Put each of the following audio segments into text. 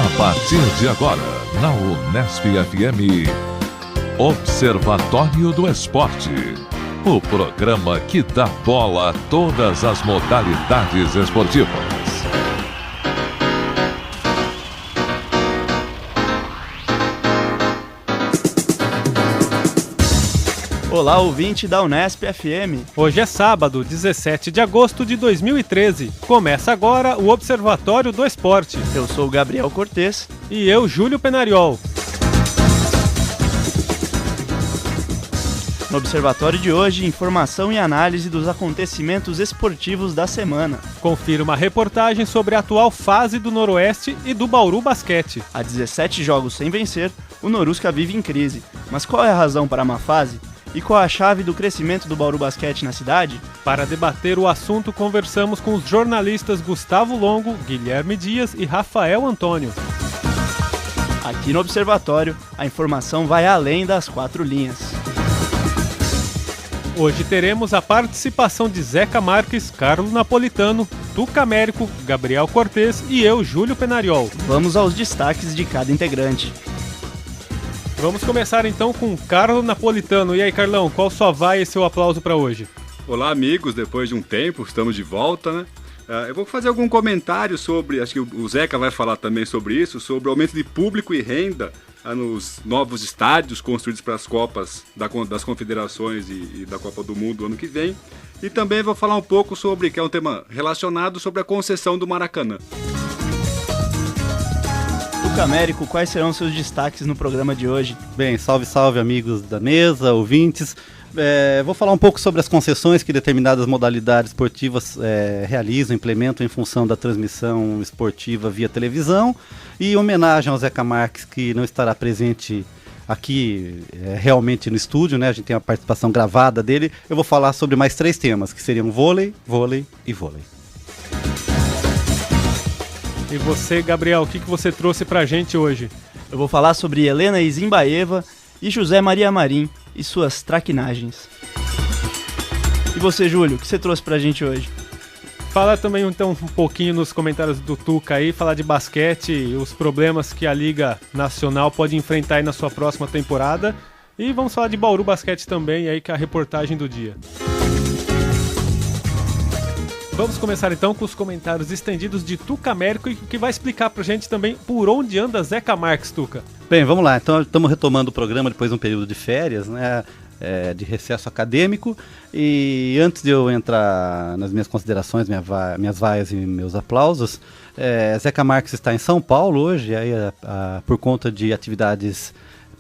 A partir de agora, na Unesp FM, Observatório do Esporte. O programa que dá bola a todas as modalidades esportivas. Olá, ouvinte da Unesp FM. Hoje é sábado, 17 de agosto de 2013. Começa agora o Observatório do Esporte. Eu sou o Gabriel Cortez. E eu, Júlio Penariol. No Observatório de hoje, informação e análise dos acontecimentos esportivos da semana. Confira uma reportagem sobre a atual fase do Noroeste e do Bauru Basquete. Há 17 jogos sem vencer, o Norusca vive em crise. Mas qual é a razão para a má fase? E qual a chave do crescimento do Bauru Basquete na cidade? Para debater o assunto, conversamos com os jornalistas Gustavo Longo, Guilherme Dias e Rafael Antônio. Aqui no Observatório, a informação vai além das 4 linhas. Hoje teremos a participação de Zeca Marques, Carlo Napolitano, Tuca Américo, Gabriel Cortez e eu, Júlio Penariol. Vamos aos destaques de cada integrante. Vamos começar então com Carlo Napolitano. E aí, Carlão, qual só vai e seu aplauso para hoje? Olá, amigos, depois de um tempo, estamos de volta, né? Eu vou fazer algum comentário sobre, acho que o Zeca vai falar também sobre isso, sobre o aumento de público e renda nos novos estádios construídos para as Copas das Confederações e da Copa do Mundo ano que vem. E também vou falar um pouco sobre, que é um tema relacionado, sobre a concessão do Maracanã. Tuca Américo, quais serão seus destaques no programa de hoje? Bem, salve, salve amigos da mesa, ouvintes. Vou falar um pouco sobre as concessões que determinadas modalidades esportivas realizam, implementam em função da transmissão esportiva via televisão. E homenagem ao Zeca Marques, que não estará presente aqui realmente no estúdio, né? A gente tem uma participação gravada dele. Eu vou falar sobre mais 3 temas, que seriam vôlei, vôlei e vôlei. E você, Gabriel, o que você trouxe pra gente hoje? Eu vou falar sobre Helena Izimbaeva e José Maria Marim e suas traquinagens. E você, Júlio, o que você trouxe pra gente hoje? Fala também então um pouquinho nos comentários do Tuca aí, falar de basquete, os problemas que a Liga Nacional pode enfrentar aí na sua próxima temporada. E vamos falar de Bauru Basquete também, aí que é a reportagem do dia. Vamos começar então com os comentários estendidos de Tuca Américo, que vai explicar pra gente também por onde anda Zeca Marques, Tuca. Bem, vamos lá. Então estamos retomando o programa depois de um período de férias, né? De recesso acadêmico. E antes de eu entrar nas minhas considerações, minhas vaias e meus aplausos, Zeca Marques está em São Paulo hoje, aí, por conta de atividades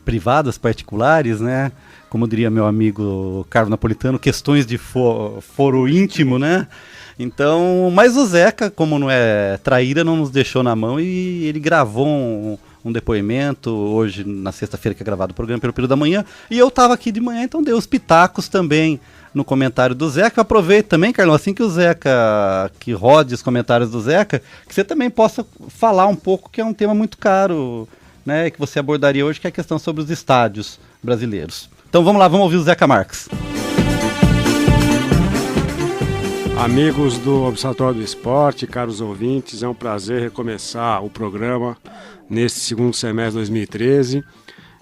privadas, particulares, né? Como diria meu amigo Carlo Napolitano, questões de foro íntimo, né? Então, mas o Zeca, como não é traíra, não nos deixou na mão e ele gravou um depoimento hoje, na sexta-feira, que é gravado o programa pelo período da manhã, e eu estava aqui de manhã, então dei os pitacos também no comentário do Zeca. Eu aproveito também, Carlão, assim que o Zeca, que rode os comentários do Zeca, que você também possa falar um pouco, que é um tema muito caro, né, que você abordaria hoje, que é a questão sobre os estádios brasileiros. Então vamos lá, vamos ouvir o Zeca Marques. Amigos do Observatório do Esporte, caros ouvintes, é um prazer recomeçar o programa nesse segundo semestre de 2013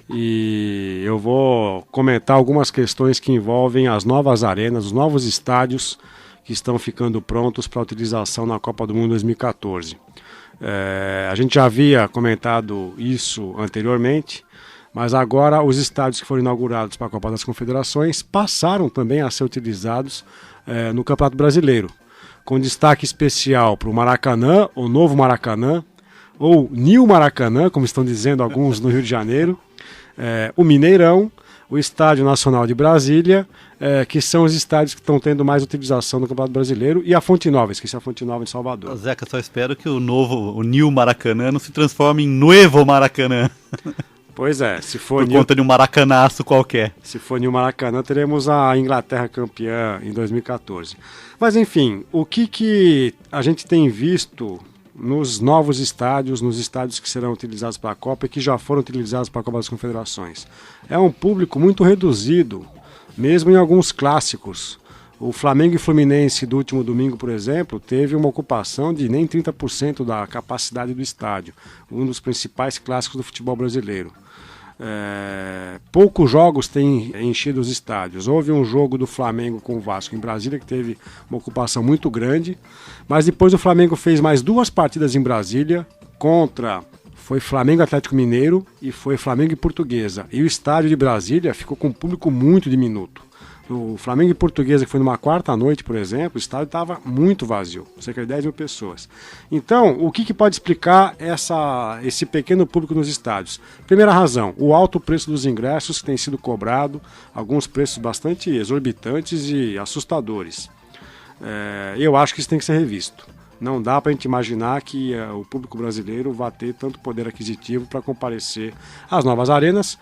e eu vou comentar algumas questões que envolvem as novas arenas, os novos estádios que estão ficando prontos para utilização na Copa do Mundo 2014. A gente já havia comentado isso anteriormente, mas agora os estádios que foram inaugurados para a Copa das Confederações passaram também a ser utilizados no Campeonato Brasileiro, com destaque especial para o Maracanã, o novo Maracanã, ou New Maracanã, como estão dizendo alguns no Rio de Janeiro, o Mineirão, o Estádio Nacional de Brasília, que são os estádios que estão tendo mais utilização no Campeonato Brasileiro, e a Fonte Nova, esqueci a Fonte Nova de Salvador. Zeca, só espero que o New Maracanã não se transforme em Nuevo Maracanã. Pois é, se for por conta de um maracanaço qualquer. Se for New Maracanã, teremos a Inglaterra campeã em 2014. Mas enfim, o que a gente tem visto nos novos estádios, nos estádios que serão utilizados para a Copa e que já foram utilizados para a Copa das Confederações? É um público muito reduzido, mesmo em alguns clássicos, O Flamengo e Fluminense do último domingo, por exemplo, teve uma ocupação de nem 30% da capacidade do estádio, um dos principais clássicos do futebol brasileiro. Poucos jogos têm enchido os estádios. Houve um jogo do Flamengo com o Vasco em Brasília que teve uma ocupação muito grande, mas depois o Flamengo fez mais 2 partidas em Brasília foi Flamengo e Atlético Mineiro e foi Flamengo e Portuguesa. E o estádio de Brasília ficou com um público muito diminuto. O Flamengo e Portuguesa, que foi numa quarta noite, por exemplo, o estádio estava muito vazio, cerca de 10 mil pessoas. Então, o que pode explicar esse pequeno público nos estádios? Primeira razão, o alto preço dos ingressos que tem sido cobrado, alguns preços bastante exorbitantes e assustadores. Eu acho que isso tem que ser revisto. Não dá para a gente imaginar que o público brasileiro vai ter tanto poder aquisitivo para comparecer às novas arenas,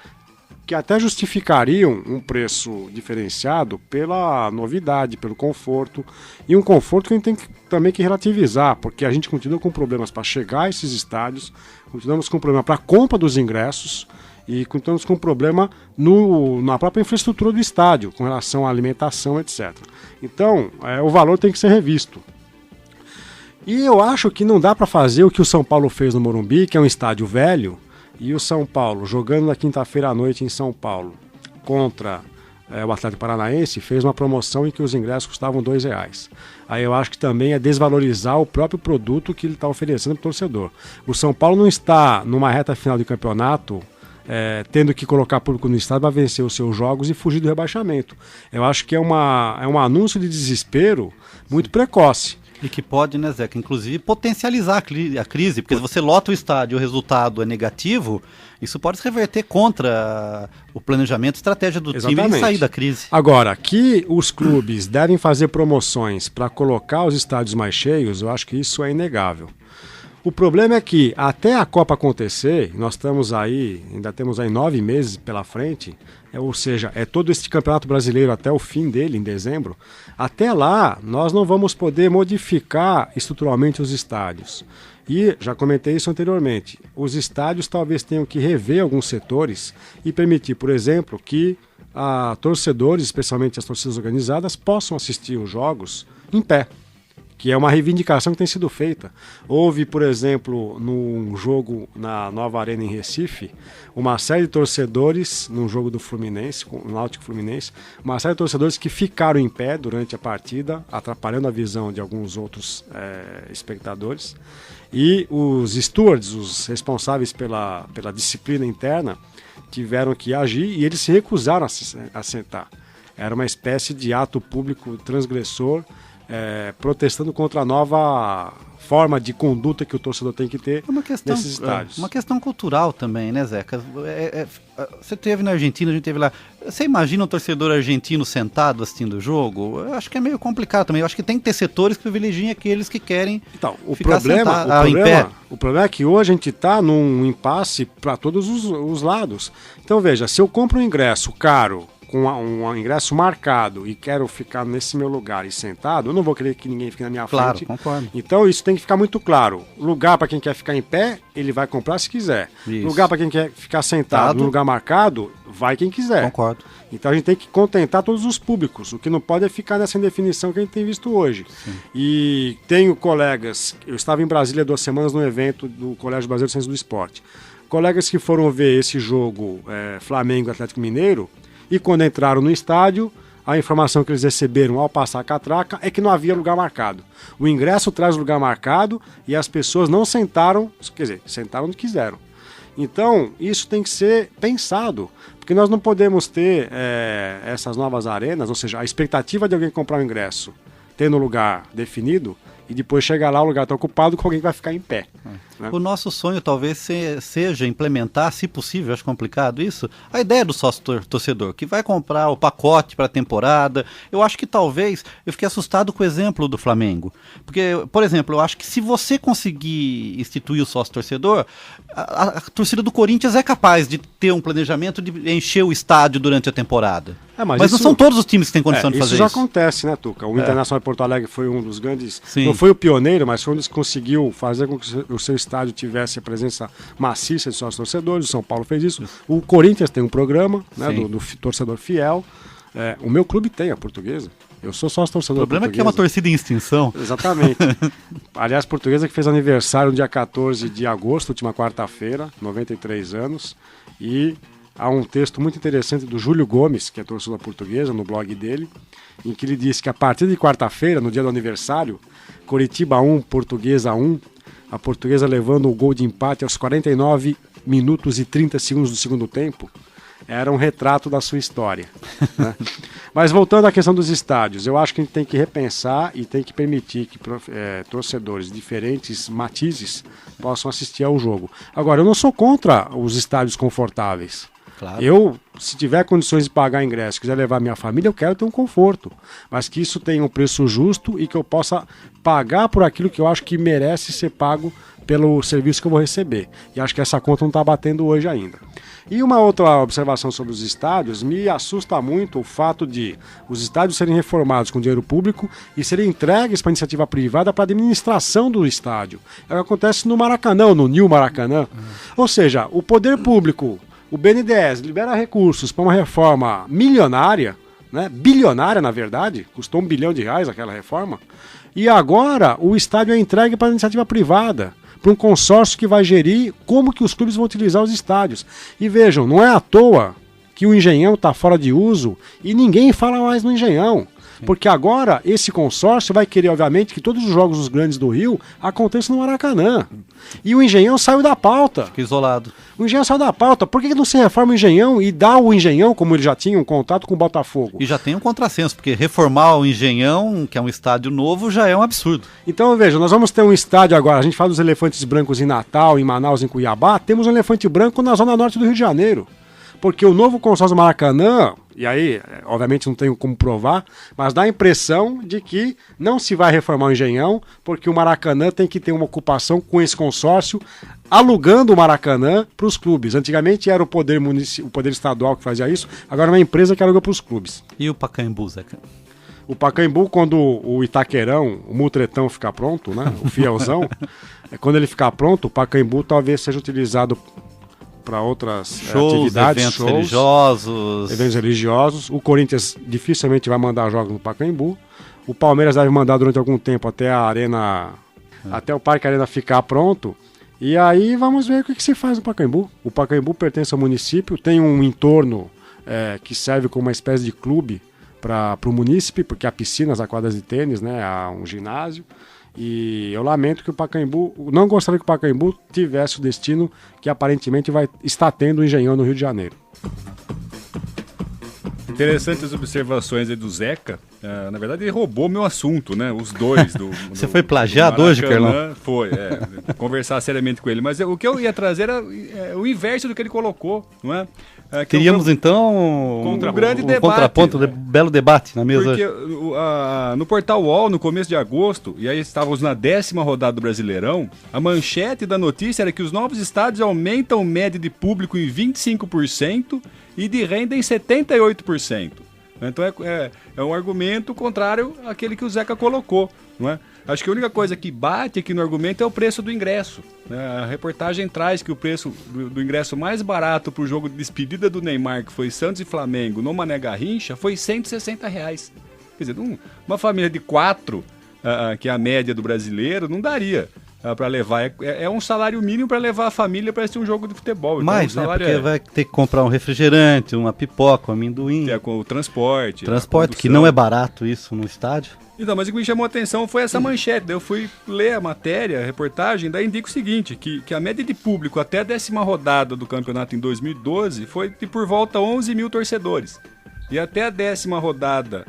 que até justificariam um preço diferenciado pela novidade, pelo conforto, e um conforto que a gente tem também que relativizar, porque a gente continua com problemas para chegar a esses estádios, continuamos com problema para a compra dos ingressos e continuamos com problema na própria infraestrutura do estádio, com relação à alimentação, etc. Então, o valor tem que ser revisto. E eu acho que não dá para fazer o que o São Paulo fez no Morumbi, que é um estádio velho, e o São Paulo, jogando na quinta-feira à noite em São Paulo, contra o Atlético Paranaense, fez uma promoção em que os ingressos custavam R$2. Aí eu acho que também é desvalorizar o próprio produto que ele está oferecendo para o torcedor. O São Paulo não está numa reta final de campeonato tendo que colocar público no estádio para vencer os seus jogos e fugir do rebaixamento. Eu acho que é um anúncio de desespero muito precoce. E que pode, né, Zeca, inclusive potencializar a crise, porque se você lota o estádio e o resultado é negativo, isso pode se reverter contra o planejamento e estratégia do time em sair da crise. Agora, que os clubes devem fazer promoções para colocar os estádios mais cheios, eu acho que isso é inegável. O problema é que até a Copa acontecer, ainda temos aí 9 meses pela frente, ou seja, é todo este campeonato brasileiro até o fim dele, em dezembro, até lá nós não vamos poder modificar estruturalmente os estádios. E, já comentei isso anteriormente, os estádios talvez tenham que rever alguns setores e permitir, por exemplo, que torcedores, especialmente as torcidas organizadas, possam assistir os jogos em pé, que é uma reivindicação que tem sido feita. Houve, por exemplo, num jogo na Nova Arena em Recife, uma série de torcedores, num jogo do Fluminense, com o Náutico Fluminense, uma série de torcedores que ficaram em pé durante a partida, atrapalhando a visão de alguns outros espectadores. E os stewards, os responsáveis pela disciplina interna, tiveram que agir e eles se recusaram a sentar. Era uma espécie de ato público transgressor, protestando contra a nova forma de conduta que o torcedor tem que ter nesses estádios. Uma questão cultural também, né, Zeca? Você esteve na Argentina, a gente esteve lá. Você imagina um torcedor argentino sentado assistindo o jogo? Eu acho que é meio complicado também. Eu acho que tem que ter setores que privilegiem aqueles que querem ficar em pé. O problema é que hoje a gente está num impasse para todos os lados. Então, veja, se eu compro um ingresso caro, com um ingresso marcado e quero ficar nesse meu lugar e sentado, eu não vou querer que ninguém fique na minha frente. Concordo. Então isso tem que ficar muito claro. Lugar para quem quer ficar em pé, ele vai comprar se quiser. Isso. Lugar para quem quer ficar sentado no lugar marcado, vai quem quiser. Concordo. Então a gente tem que contentar todos os públicos. O que não pode é ficar nessa indefinição que a gente tem visto hoje. Sim. E tenho colegas, eu estava em Brasília 2 semanas no evento do Colégio Brasileiro de Ciências do Esporte. Colegas que foram ver esse jogo Flamengo e Atlético Mineiro, e quando entraram no estádio, a informação que eles receberam ao passar a catraca é que não havia lugar marcado. O ingresso traz lugar marcado e as pessoas não sentaram, quer dizer, sentaram onde quiseram. Então, isso tem que ser pensado, porque nós não podemos ter essas novas arenas, ou seja, a expectativa de alguém comprar um ingresso, tendo lugar definido, e depois chegar lá, o lugar está ocupado com alguém que vai ficar em pé. Né? O nosso sonho talvez seja implementar, se possível, acho complicado isso, a ideia do sócio torcedor, que vai comprar o pacote para a temporada. Eu acho que talvez, eu fiquei assustado com o exemplo do Flamengo. Porque, por exemplo, eu acho que se você conseguir instituir o sócio torcedor, a torcida do Corinthians é capaz de ter um planejamento de encher o estádio durante a temporada. Mas não são todos os times que têm condição de fazer isso. Isso já acontece, né, Tuca? O Internacional de Porto Alegre foi um dos grandes... Sim. Não foi o pioneiro, mas foi um dos que conseguiu fazer com que o seu estádio tivesse a presença maciça de sócios torcedores. O São Paulo fez isso. O Corinthians tem um programa, né, do torcedor fiel. O meu clube tem, a Portuguesa. Eu sou sócio torcedor. O problema é que é uma torcida em extinção. Exatamente. Aliás, Portuguesa que fez aniversário no dia 14 de agosto, última quarta-feira, 93 anos. E há um texto muito interessante do Júlio Gomes, que é torcedor Portuguesa, no blog dele, em que ele disse que a partir de quarta-feira, no dia do aniversário, Coritiba 1, Portuguesa 1, a Portuguesa levando o gol de empate aos 49 minutos e 30 segundos do segundo tempo, era um retrato da sua história. Né? Mas voltando à questão dos estádios, eu acho que a gente tem que repensar e tem que permitir que torcedores de diferentes matizes possam assistir ao jogo. Agora, eu não sou contra os estádios confortáveis. Claro. Eu, se tiver condições de pagar ingresso, quiser levar minha família, eu quero ter um conforto. Mas que isso tenha um preço justo e que eu possa pagar por aquilo que eu acho que merece ser pago pelo serviço que eu vou receber. E acho que essa conta não está batendo hoje ainda. E uma outra observação sobre os estádios, me assusta muito o fato de os estádios serem reformados com dinheiro público e serem entregues para a iniciativa privada para a administração do estádio. É o que acontece no Maracanã, no New Maracanã. Ou seja, o poder público, o BNDES, libera recursos para uma reforma milionária, né, bilionária na verdade, custou R$1 bilhão aquela reforma, e agora o estádio é entregue para a iniciativa privada, para um consórcio que vai gerir como que os clubes vão utilizar os estádios. E vejam, não é à toa que o Engenhão está fora de uso e ninguém fala mais no Engenhão. Porque agora esse consórcio vai querer, obviamente, que todos os jogos dos grandes do Rio aconteçam no Maracanã. E o Engenhão saiu da pauta. Fica isolado. O Engenhão saiu da pauta. Por que não se reforma o Engenhão e dá o Engenhão, como ele já tinha um contato com o Botafogo? E já tem um contrassenso, porque reformar o Engenhão, que é um estádio novo, já é um absurdo. Então, veja, nós vamos ter um estádio agora. A gente fala dos elefantes brancos em Natal, em Manaus, em Cuiabá. Temos um elefante branco na zona norte do Rio de Janeiro. Porque o novo consórcio Maracanã, e aí, obviamente não tenho como provar, mas dá a impressão de que não se vai reformar o Engenhão, porque o Maracanã tem que ter uma ocupação com esse consórcio, alugando o Maracanã para os clubes. Antigamente era o poder estadual que fazia isso, agora é uma empresa que aluga para os clubes. E o Pacaembu, Zeca? O Pacaembu, quando o Itaquerão, o Mutretão ficar pronto, né, o Fielzão, quando ele ficar pronto, o Pacaembu talvez seja utilizado para outras atividades, eventos religiosos. O Corinthians dificilmente vai mandar jogos no Pacaembu. O Palmeiras deve mandar durante algum tempo até a Arena, até o Parque Arena ficar pronto. E aí vamos ver o que se faz no Pacaembu. O Pacaembu pertence ao município, tem um entorno que serve como uma espécie de clube para o munícipe, porque há piscinas, há quadras de tênis, né, há um ginásio. E eu lamento que o Pacaembu, não gostaria que o Pacaembu tivesse o destino que aparentemente está tendo o Engenhão no Rio de Janeiro. Interessantes observações aí do Zeca. Na verdade, ele roubou meu assunto, né? Os dois. Você foi plagiado hoje, Carlão? Foi, conversar seriamente com ele. Mas o que eu ia trazer era o inverso do que ele colocou, não é? Teríamos então um grande debate, contraponto, belo debate na mesa. Porque no Portal UOL, no começo de agosto, e aí estávamos na 10ª rodada do Brasileirão, a manchete da notícia era que os novos estádios aumentam média de público em 25% e de renda em 78%. Então é um argumento contrário àquele que o Zeca colocou, não é? Acho que a única coisa que bate aqui no argumento é o preço do ingresso. A reportagem traz que o preço do ingresso mais barato para o jogo de despedida do Neymar, que foi Santos e Flamengo, no Mané Garrincha, foi R$160. Quer dizer, uma família de 4, que é a média do brasileiro, não daria para levar. É um salário mínimo para levar a família para assistir um jogo de futebol. Então, mas, porque vai ter que comprar um refrigerante, uma pipoca, um amendoim. Que é com o transporte. Transporte, que não é barato isso no estádio. Então, mas o que me chamou a atenção foi essa manchete. Daí eu fui ler a matéria, a reportagem, daí indica o seguinte, que a média de público até a 10ª rodada do campeonato em 2012 foi de por volta 11 mil torcedores. E até a 10ª rodada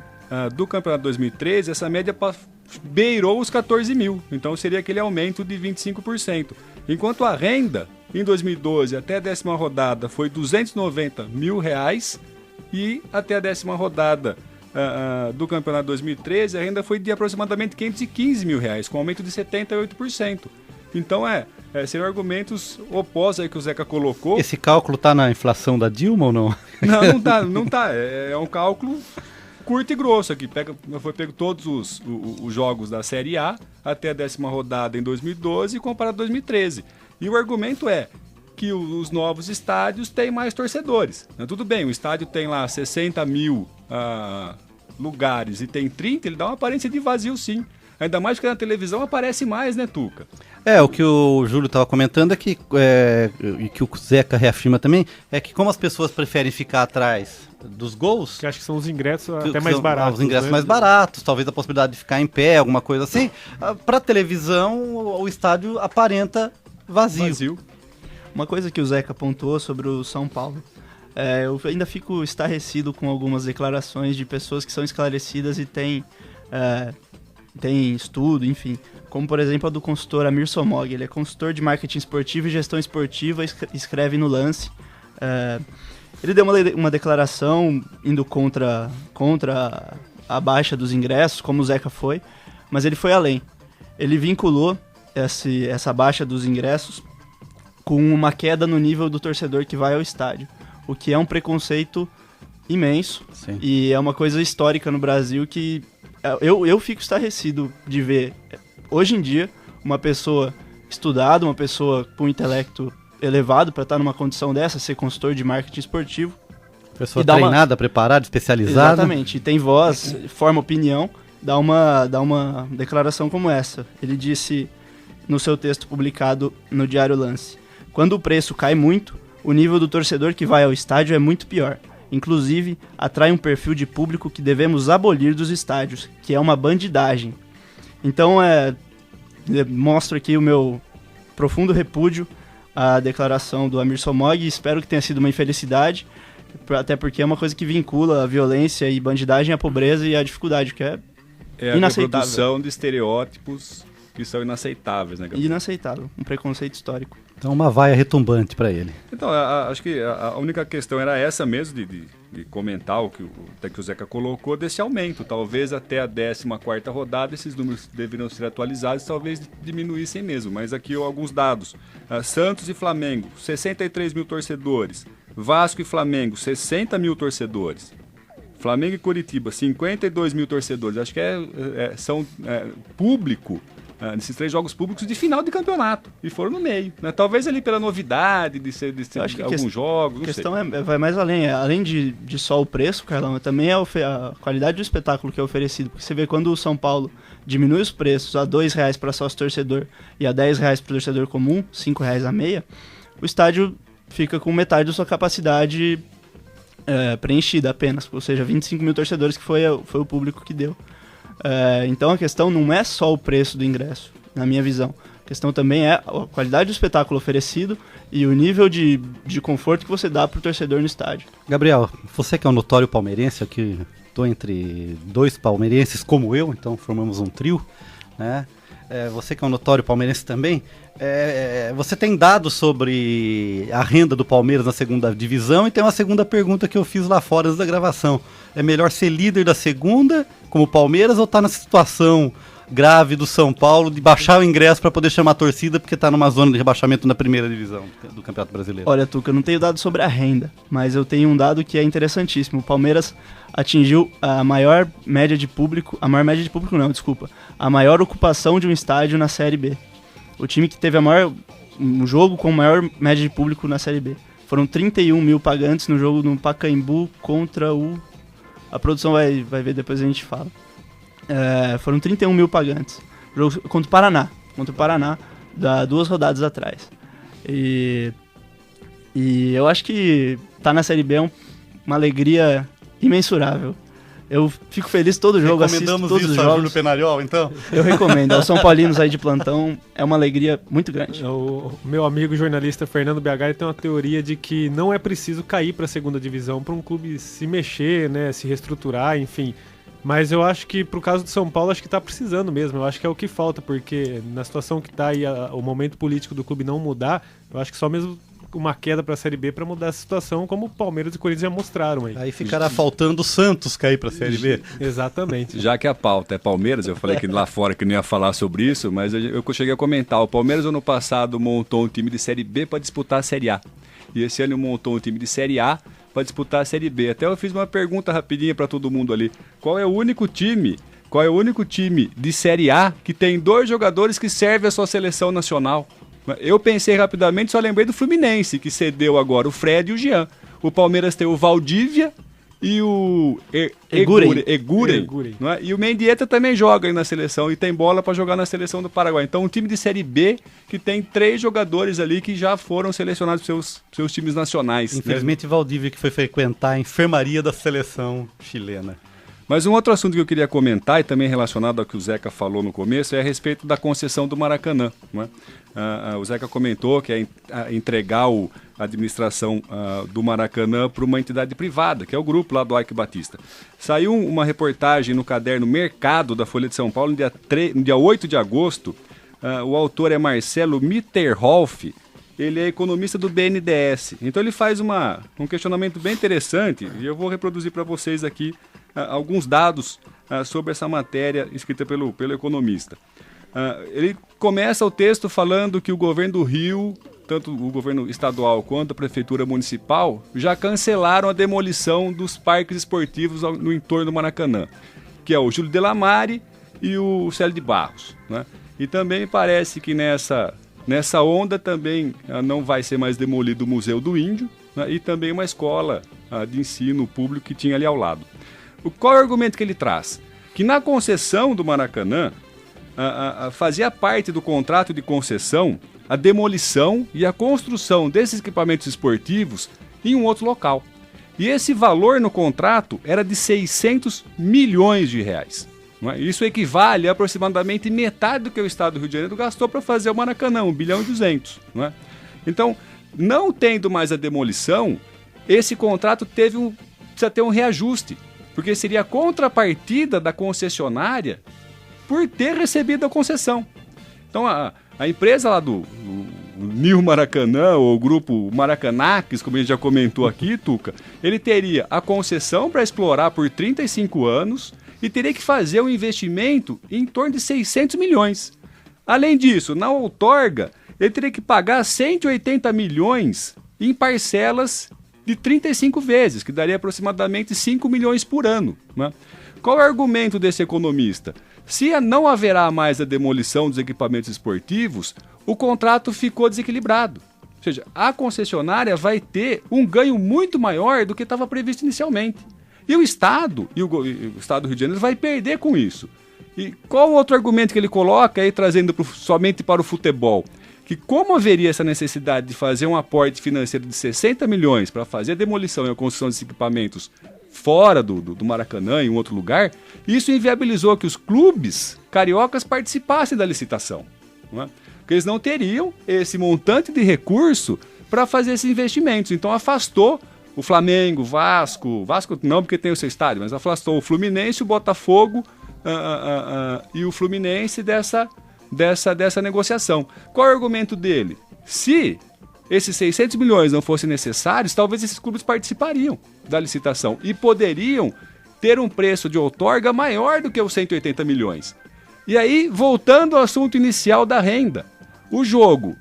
do campeonato 2013, essa média beirou os 14 mil. Então seria aquele aumento de 25%. Enquanto a renda, em 2012, até a 10ª rodada, foi R$290 mil. E até a 10ª rodada do campeonato 2013, a renda foi de aproximadamente R$515 mil, com aumento de 78%. Então seriam argumentos opostos aí que o Zeca colocou. Esse cálculo está na inflação da Dilma ou não? Não tá. É um cálculo curto e grosso aqui. Foi pego todos os jogos da Série A até a 10ª rodada em 2012 e comparado a 2013. E o argumento é que os novos estádios têm mais torcedores. Tudo bem, o estádio tem lá 60 mil lugares e tem 30, ele dá uma aparência de vazio sim. Ainda mais que na televisão aparece mais, né, Tuca? O que o Júlio estava comentando é que, e que o Zeca reafirma também, é que como as pessoas preferem ficar atrás dos gols... Que acho que são os ingressos até mais baratos. Os ingressos, né, mais baratos, talvez a possibilidade de ficar em pé, alguma coisa assim. Para televisão, o estádio aparenta vazio. Uma coisa que o Zeca pontuou sobre o São Paulo. Eu ainda fico estarrecido com algumas declarações de pessoas que são esclarecidas e têm estudo, enfim. Como, por exemplo, a do consultor Amir Somog. Ele é consultor de marketing esportivo e gestão esportiva, escreve no Lance. Ele deu uma declaração indo contra a baixa dos ingressos, como o Zeca foi, mas ele foi além. Ele vinculou essa baixa dos ingressos com uma queda no nível do torcedor que vai ao estádio, o que é um preconceito imenso. Sim. E é uma coisa histórica no Brasil que eu fico estarrecido de ver, hoje em dia, uma pessoa estudada, uma pessoa com intelecto elevado para estar numa condição dessa, ser consultor de marketing esportivo. Pessoa treinada, preparada, especializada. Exatamente, e tem voz, forma opinião, dá uma declaração como essa. Ele disse no seu texto publicado no Diário Lance: quando o preço cai muito, o nível do torcedor que vai ao estádio é muito pior. Inclusive, atrai um perfil de público que devemos abolir dos estádios, que é uma bandidagem. Então, mostro aqui o meu profundo repúdio à declaração do Amir Somog e espero que tenha sido uma infelicidade, até porque é uma coisa que vincula a violência e bandidagem à pobreza e à dificuldade, que é inaceitável. A reprodução de estereótipos que são inaceitáveis, né, Gabriel? Inaceitável, um preconceito histórico. Então uma vaia retumbante para ele. Então, acho que a única questão era essa mesmo, de comentar o que o Zeca colocou, desse aumento. Talvez até a 14ª rodada esses números deveriam ser atualizados, talvez diminuíssem mesmo. Mas aqui alguns dados. Santos e Flamengo, 63 mil torcedores. Vasco e Flamengo, 60 mil torcedores. Flamengo e Coritiba, 52 mil torcedores. Acho que são público nesses 3 jogos públicos de final de campeonato. E foram no meio. Né? Talvez ali pela novidade de ser alguns jogos. A questão vai mais além. Além de só o preço, Carlão, também é a qualidade do espetáculo que é oferecido. Porque você vê quando o São Paulo diminui os preços a R$2 para sócio torcedor e a R$10 para o torcedor comum, R$5 a meia, o estádio fica com metade da sua capacidade preenchida apenas. Ou seja, 25 mil torcedores, que foi o público que deu. Então a questão não é só o preço do ingresso, na minha visão. A questão também é a qualidade do espetáculo oferecido e o nível de conforto que você dá para o torcedor no estádio. Gabriel, você que é um notório palmeirense, aqui estou entre 2 palmeirenses como eu, então formamos um trio, né? Você que é um notório palmeirense também, você tem dados sobre a renda do Palmeiras na 2ª divisão, e tem uma segunda pergunta que eu fiz lá fora antes da gravação. É melhor ser líder da 2ª, como o Palmeiras, ou tá na situação grave do São Paulo de baixar o ingresso para poder chamar a torcida porque tá numa zona de rebaixamento na 1ª divisão do Campeonato Brasileiro? Olha, Tuca, eu não tenho dado sobre a renda, mas eu tenho um dado que é interessantíssimo. O Palmeiras atingiu a maior média de público, a maior ocupação de um estádio na Série B. O time que teve um jogo com a maior média de público na Série B. Foram 31 mil pagantes no jogo no Pacaembu contra a produção vai ver, depois a gente fala. Foram 31 mil pagantes. Jogo contra o Paraná, 2 rodadas atrás. E eu acho que tá na Série B é uma alegria imensurável. Eu fico feliz todo jogo, assisto todos os jogos. Júlio Penariol, então? Eu recomendo. Aos São Paulinos aí de plantão, é uma alegria muito grande. O meu amigo jornalista Fernando BH tem uma teoria de que não é preciso cair para a 2ª divisão para um clube se mexer, né, se reestruturar, enfim. Mas eu acho que pro caso do São Paulo, acho que tá precisando mesmo. Eu acho que é o que falta, porque na situação que tá aí, o momento político do clube não mudar, eu acho que só mesmo uma queda para a Série B para mudar essa situação, como o Palmeiras e o Corinthians já mostraram aí. Aí ficará faltando o Santos cair para a Série B. Exatamente. Já que a pauta é Palmeiras, eu falei que lá fora que não ia falar sobre isso, mas eu cheguei a comentar. O Palmeiras ano passado montou um time de Série B para disputar a Série A. E esse ano montou um time de Série A para disputar a Série B. Até eu fiz uma pergunta rapidinha para todo mundo ali. Qual é o único time de Série A que tem 2 jogadores que servem a sua seleção nacional? Eu pensei rapidamente, só lembrei do Fluminense, que cedeu agora o Fred e o Jean. O Palmeiras tem o Valdívia e o Eguren. não é? E o Mendieta também joga aí na seleção e tem bola para jogar na seleção do Paraguai. Então, um time de Série B que tem 3 jogadores ali que já foram selecionados para seus times nacionais. Infelizmente, Valdívia que foi frequentar a enfermaria da seleção chilena. Mas um outro assunto que eu queria comentar, e também relacionado ao que o Zeca falou no começo, é a respeito da concessão do Maracanã. Não é? O Zeca comentou que é entregar a administração do Maracanã para uma entidade privada, que é o grupo lá do Ike Batista. Saiu uma reportagem no caderno Mercado da Folha de São Paulo no dia 8 de agosto. O autor é Marcelo Mitterhoff. Ele é economista do BNDES. Então ele faz um questionamento bem interessante e eu vou reproduzir para vocês aqui alguns dados sobre essa matéria escrita pelo economista. Ele começa o texto falando que o governo do Rio, tanto o governo estadual quanto a prefeitura municipal, já cancelaram a demolição dos parques esportivos no entorno do Maracanã, que é o Júlio Delamare e o Célio de Barros, né? E também parece que nessa onda também não vai ser mais demolido o Museu do Índio, né? E também uma escola de ensino público que tinha ali ao lado. Qual é o argumento que ele traz? Que na concessão do Maracanã fazia parte do contrato de concessão a demolição e a construção desses equipamentos esportivos em um outro local. E esse valor no contrato era de 600 milhões de reais. Não é? Isso equivale a aproximadamente metade do que o Estado do Rio de Janeiro gastou para fazer o Maracanã, 1,2 bilhão. Não é? Então, não tendo mais a demolição, esse contrato precisa ter um reajuste, porque seria a contrapartida da concessionária por ter recebido a concessão. Então, a empresa lá do New Maracanã, ou o grupo Maracanaques, como a gente já comentou aqui, Tuca, ele teria a concessão para explorar por 35 anos e teria que fazer um investimento em torno de 600 milhões. Além disso, na outorga, ele teria que pagar 180 milhões em parcelas de 35 vezes, que daria aproximadamente 5 milhões por ano. Né? Qual é o argumento desse economista? Se não haverá mais a demolição dos equipamentos esportivos, o contrato ficou desequilibrado. Ou seja, a concessionária vai ter um ganho muito maior do que estava previsto inicialmente. E o Estado, o Estado do Rio de Janeiro vai perder com isso. E qual o outro argumento que ele coloca aí, trazendo somente para o futebol? Que como haveria essa necessidade de fazer um aporte financeiro de 60 milhões para fazer a demolição e a construção desses equipamentos fora do Maracanã, em um outro lugar, isso inviabilizou que os clubes cariocas participassem da licitação. Não é? Porque eles não teriam esse montante de recurso para fazer esses investimentos. Então afastou o Flamengo, Vasco não porque tem o seu estádio, mas afastou o Fluminense, o Botafogo e o Fluminense dessa negociação. Qual é o argumento dele? Se esses 600 milhões não fossem necessários, talvez esses clubes participariam da licitação e poderiam ter um preço de outorga maior do que os 180 milhões. E aí, voltando ao assunto inicial da renda, o jogo,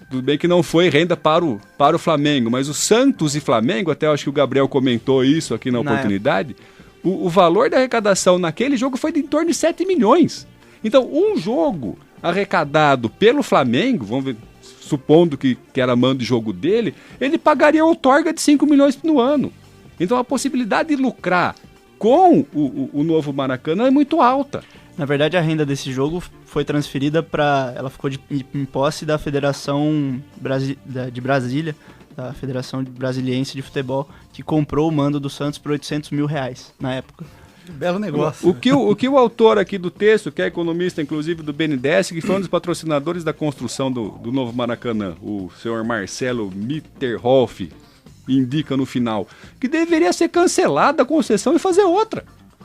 tudo bem que não foi renda para o Flamengo, mas o Santos e Flamengo, até eu acho que o Gabriel comentou isso aqui na oportunidade, o valor da arrecadação naquele jogo foi de em torno de 7 milhões. Então, um jogo arrecadado pelo Flamengo, vamos ver, supondo que era mando de jogo dele, ele pagaria outorga de 5 milhões no ano. Então, a possibilidade de lucrar com o novo Maracanã é muito alta. Na verdade, a renda desse jogo foi transferida ela ficou em posse da Federação de Brasília, da Federação Brasiliense de Futebol, que comprou o mando do Santos por 800 mil reais na época. Belo negócio. O que o autor aqui do texto, que é economista inclusive do BNDES, que foi um dos patrocinadores da construção do novo Maracanã, o senhor Marcelo Mitterhoff, indica no final, que deveria ser cancelada a concessão e fazer outra.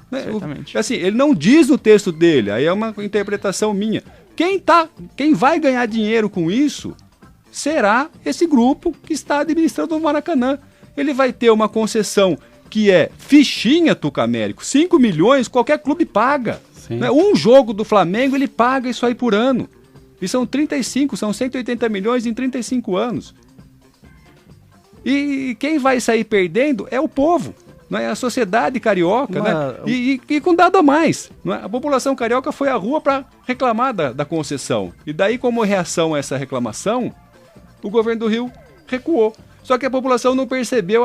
Certamente. Assim, ele não diz no texto dele, aí é uma interpretação minha. Quem vai ganhar dinheiro com isso será esse grupo que está administrando o Maracanã. Ele vai ter uma concessão que é fichinha, Tuca Américo, 5 milhões qualquer clube paga. Né? Um jogo do Flamengo ele paga isso aí por ano. E são 180 milhões em 35 anos. E quem vai sair perdendo é o povo. Não é a sociedade carioca, né? E com dado a mais. Não é? A população carioca foi à rua para reclamar da concessão. E daí, como reação a essa reclamação, o governo do Rio recuou. Só que a população não percebeu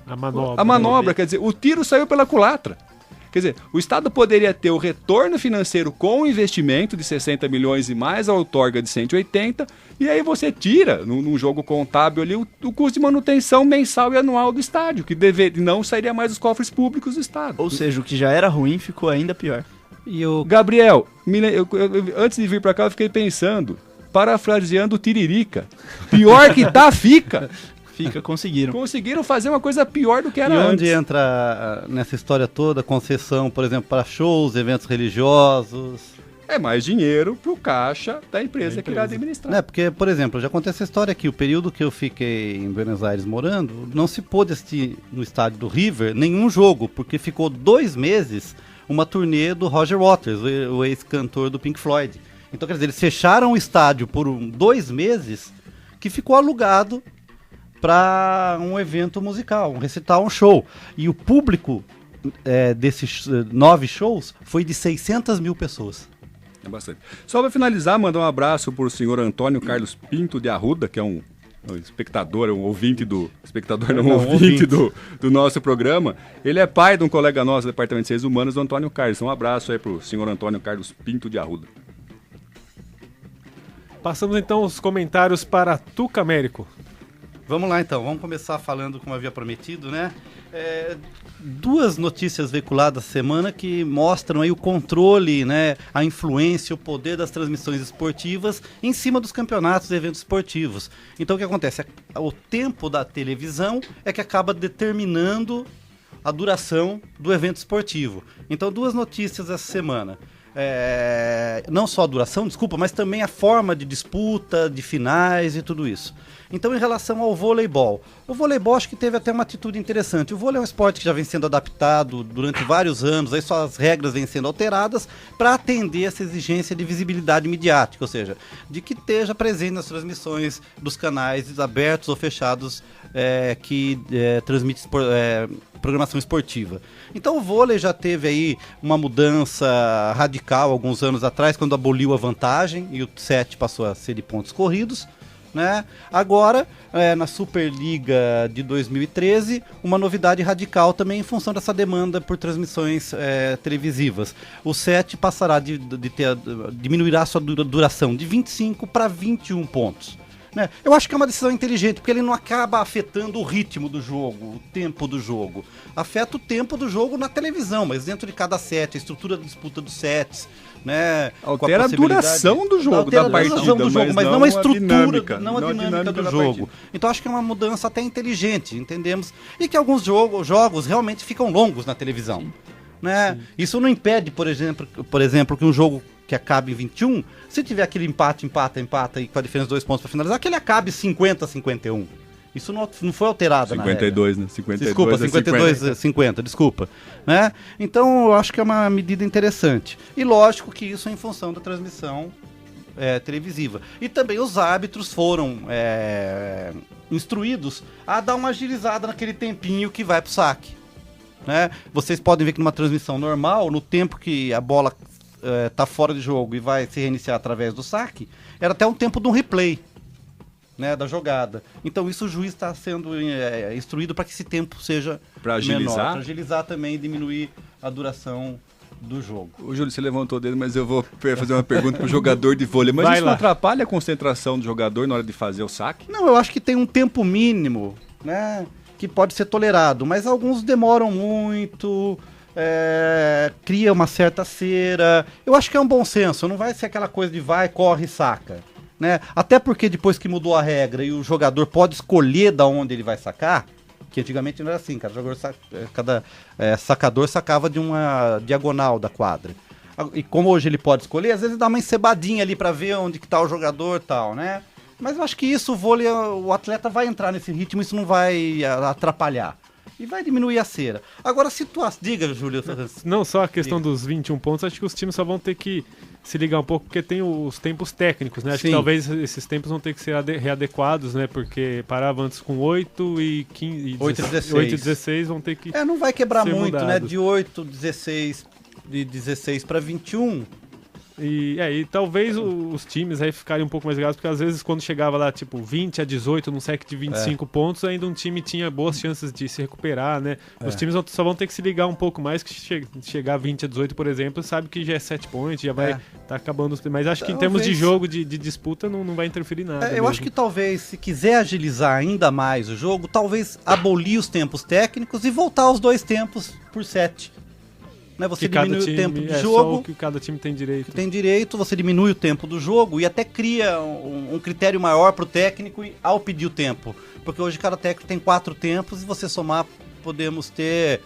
A A manobra, quer dizer, o tiro saiu pela culatra. Quer dizer, o Estado poderia ter o retorno financeiro com o investimento de 60 milhões e mais a outorga de 180, e aí você tira, num jogo contábil ali, o custo de manutenção mensal e anual do estádio, que não sairia mais dos cofres públicos do Estado. Ou seja, o que já era ruim ficou ainda pior. E o Gabriel, antes de vir pra cá eu fiquei pensando, parafraseando o Tiririca, pior que tá, fica. Conseguiram. Conseguiram fazer uma coisa pior do que era E antes. onde entra nessa história toda a concessão, por exemplo, para shows, eventos religiosos? É mais dinheiro pro caixa da empresa que vai administrar. Né? Porque, por exemplo, já aconteceu essa história aqui, o período que eu fiquei em Buenos Aires morando, não se pôde assistir no estádio do River nenhum jogo, porque ficou 2 meses uma turnê do Roger Waters, o ex-cantor do Pink Floyd. Então, quer dizer, eles fecharam o estádio por 2 meses, que ficou alugado para um evento musical, um recital, um show. E o público desses 9 shows foi de 600 mil pessoas. É bastante. Só para finalizar, mandar um abraço para o senhor Antônio Carlos Pinto de Arruda, que é um espectador, um ouvinte do... Espectador não, ouvinte do nosso programa. Ele é pai de um colega nosso do Departamento de Ciências Humanas, o Antônio Carlos. Um abraço aí para o senhor Antônio Carlos Pinto de Arruda. Passamos então os comentários para Tuca Américo. Vamos lá então, vamos começar falando como havia prometido, né? 2 notícias veiculadas essa semana que mostram aí o controle, né, a influência, o poder das transmissões esportivas em cima dos campeonatos e eventos esportivos. Então o que acontece? O tempo da televisão é que acaba determinando a duração do evento esportivo. Então 2 notícias essa semana. Não só a duração, desculpa, mas também a forma de disputa, de finais e tudo isso. Então, em relação ao voleibol, o voleibol acho que teve até uma atitude interessante. O vôlei é um esporte que já vem sendo adaptado durante vários anos, aí só as regras vêm sendo alteradas para atender essa exigência de visibilidade midiática, ou seja, de que esteja presente nas transmissões dos canais abertos ou fechados que transmitem programação esportiva. Então o vôlei já teve aí uma mudança radical alguns anos atrás, quando aboliu a vantagem e o set passou a ser de pontos corridos. Né? Agora, na Superliga de 2013, uma novidade radical também em função dessa demanda por transmissões televisivas. O set passará diminuirá sua duração de 25 para 21 pontos. Né? Eu acho que é uma decisão inteligente, porque ele não acaba afetando o ritmo do jogo, o tempo do jogo. Afeta o tempo do jogo na televisão, mas dentro de cada set, a estrutura da disputa dos sets, né? Altera a duração do jogo, da partida, mas não a estrutura, dinâmica, não a dinâmica do da jogo. partida. Então acho que é uma mudança até inteligente, entendemos? E que alguns jogos realmente ficam longos na televisão. Né? Isso não impede, por exemplo, que um jogo que acabe em 21, se tiver aquele empata e com a diferença de 2 pontos para finalizar, que ele acabe 50-51. Isso não foi alterado 52, na regra. Né? 52 desculpa, é 50, desculpa. Né? Então, eu acho que é uma medida interessante. E lógico que isso é em função da transmissão televisiva. E também os árbitros foram instruídos a dar uma agilizada naquele tempinho que vai pro saque. Né? Vocês podem ver que numa transmissão normal, no tempo que a bola tá fora de jogo e vai se reiniciar através do saque, era até um tempo de um replay, né, da jogada. Então isso o juiz está sendo instruído para que esse tempo seja menor, para agilizar também e diminuir a duração do jogo. O Júlio, você levantou o dedo, mas eu vou fazer uma pergunta pro jogador de vôlei. Mas isso não atrapalha a concentração do jogador na hora de fazer o saque? Não, eu acho que tem um tempo mínimo, né, que pode ser tolerado, mas alguns demoram muito, cria uma certa cera. Eu acho que é um bom senso, não vai ser aquela coisa de vai, corre e saca. Né? Até porque depois que mudou a regra e o jogador pode escolher da onde ele vai sacar, que antigamente não era assim, cada sacador sacava de uma diagonal da quadra. E como hoje ele pode escolher, às vezes dá uma encebadinha ali para ver onde que tá o jogador e tal, né? Mas eu acho que isso, o vôlei, o atleta vai entrar nesse ritmo, isso não vai atrapalhar. E vai diminuir a cera. Agora, diga, Júlio. Não só a questão dos 21 pontos, acho que os times só vão ter que se ligar um pouco, porque tem os tempos técnicos, né? Acho que talvez esses tempos vão ter que ser readequados, né? Porque parava antes com 8 e 15, 8 e 16 vão ter que não vai quebrar muito, mudados. né? De 8, 16, de 16 para 21, E talvez os times aí ficarem um pouco mais ligados, porque às vezes quando chegava lá, tipo, 20-18 num sec de 25 pontos, ainda um time tinha boas chances de se recuperar, né? Os times só vão ter que se ligar um pouco mais, que chegar a 20-18, por exemplo, sabe que já é 7 points, já vai tá acabando. Mas acho que em termos de jogo, de disputa, não vai interferir nada. Eu acho que talvez, se quiser agilizar ainda mais o jogo, talvez abolir os tempos técnicos e voltar aos 2 tempos por set. Né, você diminui o tempo de jogo. Só o que cada time tem direito. Você diminui o tempo do jogo e até cria um critério maior para o técnico ao pedir o tempo. Porque hoje cada técnico tem 4 tempos e você somar, podemos ter...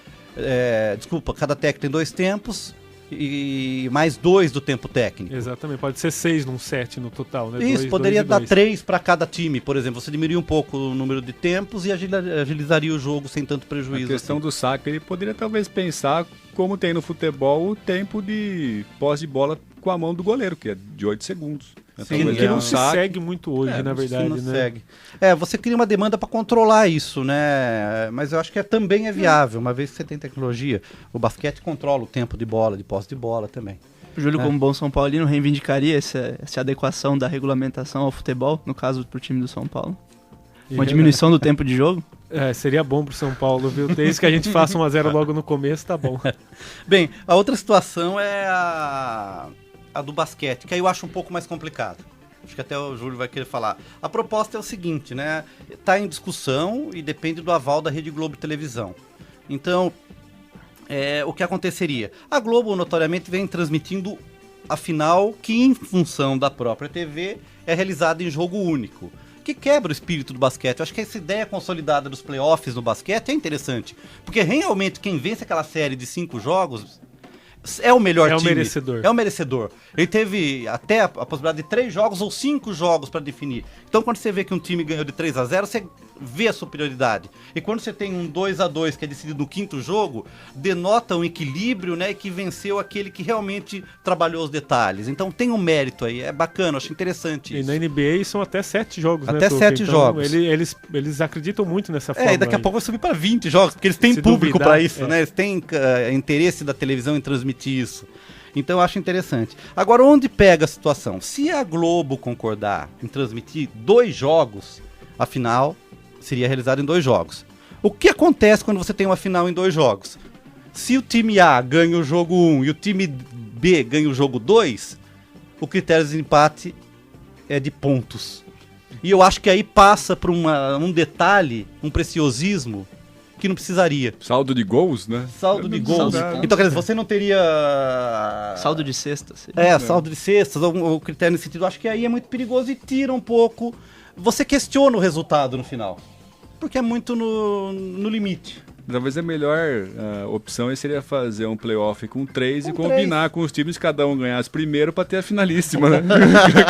cada técnico tem 2 tempos e mais 2 do tempo técnico. Exatamente, pode ser 6 num set no total, né? Isso, poderia dar 3 para cada time, por exemplo. Você diminuiria um pouco o número de tempos e agilizaria o jogo sem tanto prejuízo. A questão do saque, ele poderia talvez pensar, como tem no futebol, o tempo de posse de bola com a mão do goleiro, que é de 8 segundos. Sim, que não se segue muito hoje, na verdade, não né? Segue. Você cria uma demanda para controlar isso, né? Mas eu acho que também é viável, uma vez que você tem tecnologia. O basquete controla o tempo de bola, de posse de bola também. O Júlio, como bom São Paulino, reivindicaria essa adequação da regulamentação ao futebol, no caso pro time do São Paulo? Uma diminuição do tempo de jogo? Seria bom pro São Paulo, viu? Desde que a gente faça 1-0 logo no começo, tá bom. Bem, a outra situação é a do basquete, que aí eu acho um pouco mais complicado. Acho que até o Júlio vai querer falar. A proposta é o seguinte, né? Tá em discussão e depende do aval da Rede Globo Televisão. Então, o que aconteceria? A Globo, notoriamente, vem transmitindo a final que, em função da própria TV, é realizada em jogo único, que quebra o espírito do basquete. Eu acho que essa ideia consolidada dos playoffs no basquete é interessante, porque realmente quem vence aquela série de 5 jogos é o melhor time. É o merecedor. Ele teve até a possibilidade de 3 jogos ou 5 jogos para definir. Então, quando você vê que um time ganhou de 3-0, você vê a superioridade. E quando você tem um 2-2 que é decidido no 5º jogo, denota um equilíbrio, né, que venceu aquele que realmente trabalhou os detalhes. Então, tem um mérito aí. É bacana, acho interessante isso. E na NBA são até 7 jogos, até né, 7 então, jogos. Eles acreditam muito nessa forma. E daqui a pouco vai subir para 20 jogos, porque eles têm público para isso, né? Eles têm interesse da televisão em transmitir isso. Então eu acho interessante. Agora, onde pega a situação? Se a Globo concordar em transmitir 2 jogos, a final seria realizada em 2 jogos. O que acontece quando você tem uma final em 2 jogos? Se o time A ganha o jogo 1 e o time B ganha o jogo 2, o critério de empate é de pontos. E eu acho que aí passa por um detalhe, um preciosismo, que não precisaria. Saldo de gols, né? Saldo de gols. Então, quer dizer, você não teria... Saldo de cestas. Saldo de cestas, o critério nesse sentido. Eu acho que aí é muito perigoso e tira um pouco... Você questiona o resultado no final. Porque é muito no limite. Talvez a melhor opção seria fazer um playoff com 3 e combinar com os times, cada um ganhasse primeiro para ter a finalíssima, né?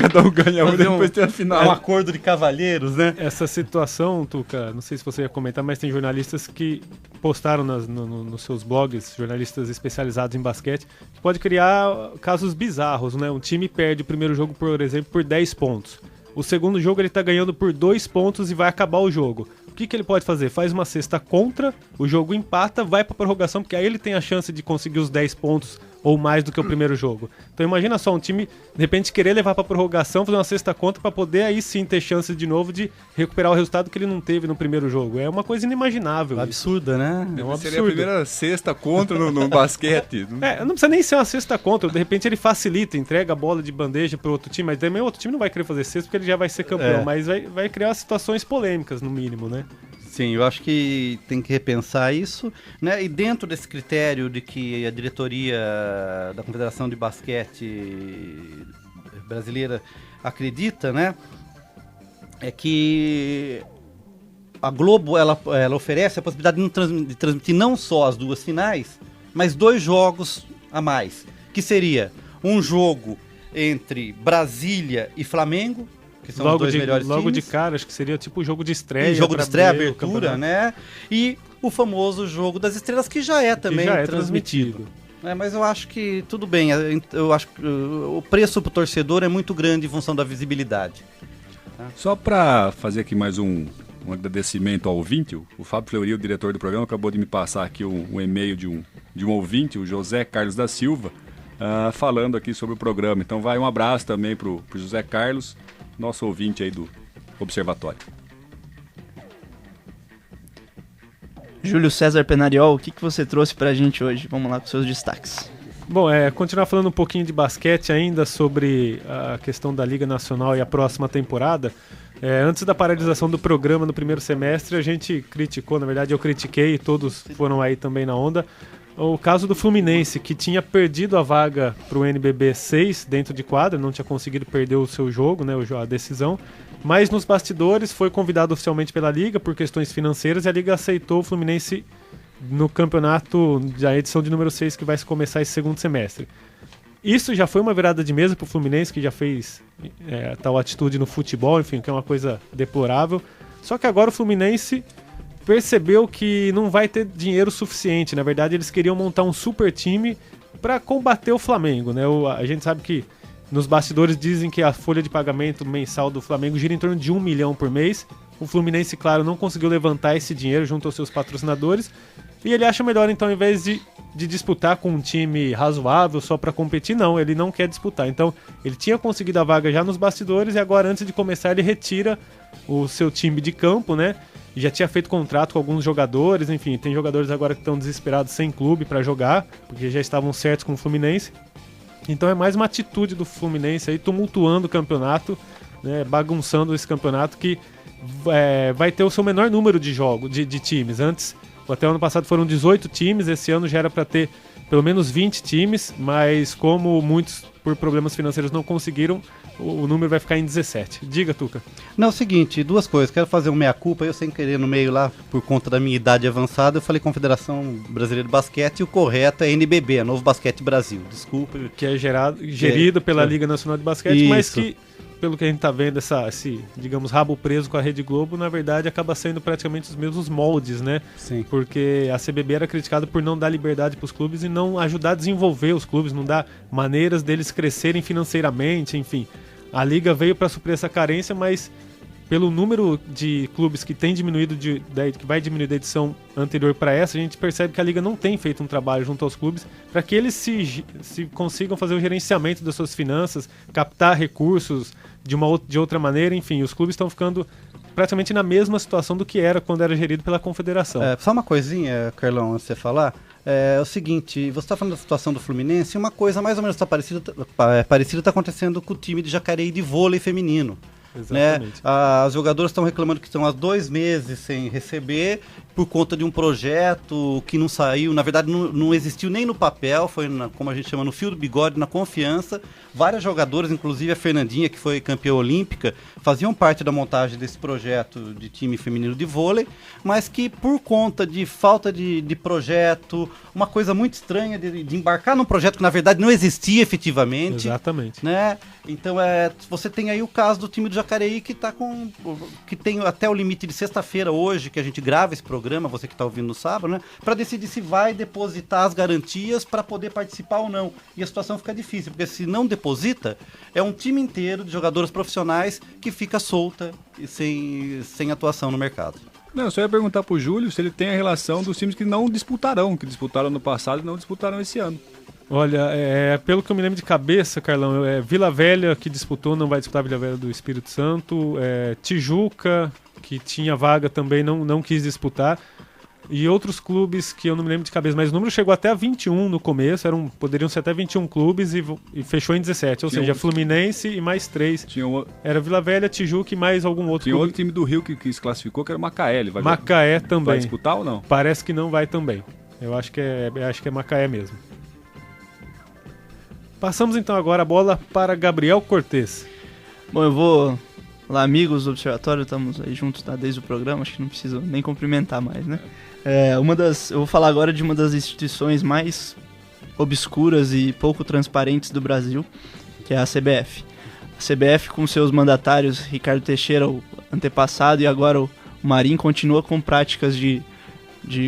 Cada um ganha um e depois ter a final. É um acordo de cavalheiros, né? Essa situação, Tuca, não sei se você ia comentar, mas tem jornalistas que postaram nos seus blogs, jornalistas especializados em basquete, que pode criar casos bizarros, né? Um time perde o primeiro jogo, por exemplo, por 10 pontos. O segundo jogo ele tá ganhando por 2 pontos e vai acabar o jogo. O que ele pode fazer? Faz uma cesta contra, o jogo empata, vai pra prorrogação, porque aí ele tem a chance de conseguir os 10 pontos ou mais do que o primeiro jogo. Então imagina só, um time, de repente, querer levar pra prorrogação, fazer uma cesta contra pra poder aí sim ter chance de novo de recuperar o resultado que ele não teve no primeiro jogo. É uma coisa inimaginável. Absurda, né? É um absurdo. Seria a primeira cesta contra no basquete. Não precisa nem ser uma cesta contra, de repente ele facilita, entrega a bola de bandeja pro outro time, mas também o outro time não vai querer fazer cesta porque ele já vai ser campeão, mas vai criar situações polêmicas, no mínimo, né? Sim, eu acho que tem que repensar isso, né? E dentro desse critério de que a diretoria da Confederação de Basquete brasileira acredita, né? É que a Globo ela oferece a possibilidade de transmitir não só as 2 finais, mas 2 jogos a mais, que seria um jogo entre Brasília e Flamengo, que são os 2 melhores times. Logo de cara, acho que seria tipo o jogo de estreia. E jogo de estreia, abertura, né? E o famoso jogo das estrelas, que já é também transmitido. Mas eu acho que tudo bem. Eu acho que o preço pro torcedor é muito grande em função da visibilidade. Só para fazer aqui mais um agradecimento ao ouvinte, o Fábio Fleury, o diretor do programa, acabou de me passar aqui um e-mail de um ouvinte, o José Carlos da Silva. falando aqui sobre o programa. Então vai um abraço também para o José Carlos, nosso ouvinte aí do Observatório. Júlio César Penariol, o que você trouxe pra gente hoje? Vamos lá com seus destaques. Bom, continuar falando um pouquinho de basquete ainda sobre a questão da Liga Nacional e a próxima temporada. Antes da paralisação do programa no primeiro semestre, a gente criticou, na verdade eu critiquei, todos foram aí também na onda, o caso do Fluminense, que tinha perdido a vaga para o NBB 6 dentro de quadra, não tinha conseguido perder o seu jogo, né, a decisão, mas nos bastidores foi convidado oficialmente pela Liga por questões financeiras e a Liga aceitou o Fluminense no campeonato da edição de número 6 que vai começar esse segundo semestre. Isso já foi uma virada de mesa para o Fluminense, que já fez tal atitude no futebol, enfim, que é uma coisa deplorável. Só que agora o Fluminense percebeu que não vai ter dinheiro suficiente. Na verdade, eles queriam montar um super time para combater o Flamengo, né? A gente sabe que nos bastidores dizem que a folha de pagamento mensal do Flamengo gira em torno de 1 milhão por mês. O Fluminense, claro, não conseguiu levantar esse dinheiro junto aos seus patrocinadores. E ele acha melhor, então, ao invés de disputar com um time razoável só para competir, não, ele não quer disputar. Então, ele tinha conseguido a vaga já nos bastidores e agora, antes de começar, ele retira o seu time de campo, né? Já tinha feito contrato com alguns jogadores, enfim, tem jogadores agora que estão desesperados sem clube para jogar, porque já estavam certos com o Fluminense. Então é mais uma atitude do Fluminense aí, tumultuando o campeonato, né, bagunçando esse campeonato que vai ter o seu menor número de jogos, de times. Antes, até o ano passado foram 18 times, esse ano já era para ter pelo menos 20 times, mas como muitos por problemas financeiros não conseguiram, o número vai ficar em 17. Diga, Tuca. Não, é o seguinte, duas coisas. Quero fazer um meia-culpa, eu sem querer no meio lá, por conta da minha idade avançada, eu falei Confederação Brasileira de Basquete e o correto é NBB, Novo Basquete Brasil. Desculpa. Que é gerido pela Liga Nacional de Basquete, isso. Mas que, pelo que a gente tá vendo, esse, digamos, rabo preso com a Rede Globo, na verdade acaba sendo praticamente os mesmos moldes, né? Sim. Porque a CBB era criticada por não dar liberdade para os clubes e não ajudar a desenvolver os clubes, não dar maneiras deles crescerem financeiramente, enfim. A Liga veio para suprir essa carência, mas pelo número de clubes que tem diminuído, que vai diminuir da edição anterior para essa, a gente percebe que a Liga não tem feito um trabalho junto aos clubes para que eles se consigam fazer o gerenciamento das suas finanças, captar recursos de outra maneira, enfim, os clubes estão ficando praticamente na mesma situação do que era quando era gerido pela Confederação. Só uma coisinha, Carlão, antes de você falar. É o seguinte, você está falando da situação do Fluminense, uma coisa mais ou menos parecida está acontecendo com o time de Jacareí de vôlei feminino. Exatamente. Né? As jogadoras estão reclamando que estão há 2 meses sem receber por conta de um projeto que não saiu, na verdade não existiu nem no papel, foi como a gente chama, no fio do bigode, na confiança. Várias jogadoras, inclusive a Fernandinha, que foi campeã olímpica, faziam parte da montagem desse projeto de time feminino de vôlei, mas que por conta de falta de projeto, uma coisa muito estranha de embarcar num projeto que na verdade não existia efetivamente. Exatamente. Né? Então você tem aí o caso do time do Jacareí que tem até o limite de sexta-feira hoje, que a gente grava esse programa, você que está ouvindo no sábado, né? Para decidir se vai depositar as garantias para poder participar ou não. E a situação fica difícil, porque se não deposita, é um time inteiro de jogadores profissionais que fica solta e sem atuação no mercado. Não, eu só ia perguntar pro Júlio se ele tem a relação dos times que não disputarão, que disputaram no passado e não disputarão esse ano. Olha, pelo que eu me lembro de cabeça, Carlão, Vila Velha que disputou, não vai disputar Vila Velha do Espírito Santo, Tijuca, que tinha vaga também, não quis disputar, e outros clubes que eu não me lembro de cabeça, mas o número chegou até a 21 no começo, poderiam ser até 21 clubes e fechou em 17, ou seja, Fluminense e mais 3. Era Vila Velha, Tijuca e mais algum outro Tinha clube. Outro time do Rio que se classificou, que era o Macaé. Macaé também. Vai disputar ou não? Parece que não vai também. Eu acho que é Macaé mesmo. Passamos então agora a bola para Gabriel Cortez. Bom, eu vou... Olá, amigos do Observatório, estamos aí juntos desde o programa, acho que não preciso nem cumprimentar mais, né? Eu vou falar agora de uma das instituições mais obscuras e pouco transparentes do Brasil, que é a CBF. A CBF, com seus mandatários, Ricardo Teixeira, o antepassado, e agora o Marinho, continua com práticas de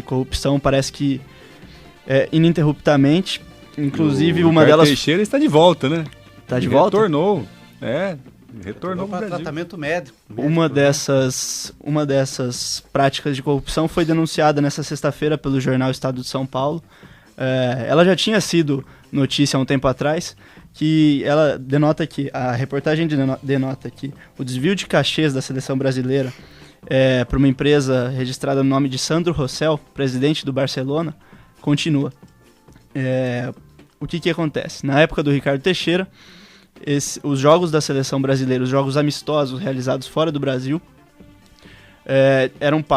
corrupção, parece que ininterruptamente. Inclusive, uma delas... Teixeira está de volta, né? Está de volta? Retornou para tratamento médico. Uma dessas práticas de corrupção foi denunciada nessa sexta-feira pelo jornal Estado de São Paulo. Ela já tinha sido notícia há um tempo atrás, que ela denota que, a reportagem denota que o desvio de cachês da seleção brasileira para uma empresa registrada no nome de Sandro Rosell, presidente do Barcelona, continua. O que acontece? Na época do Ricardo Teixeira, os jogos da seleção brasileira, os jogos amistosos realizados fora do Brasil,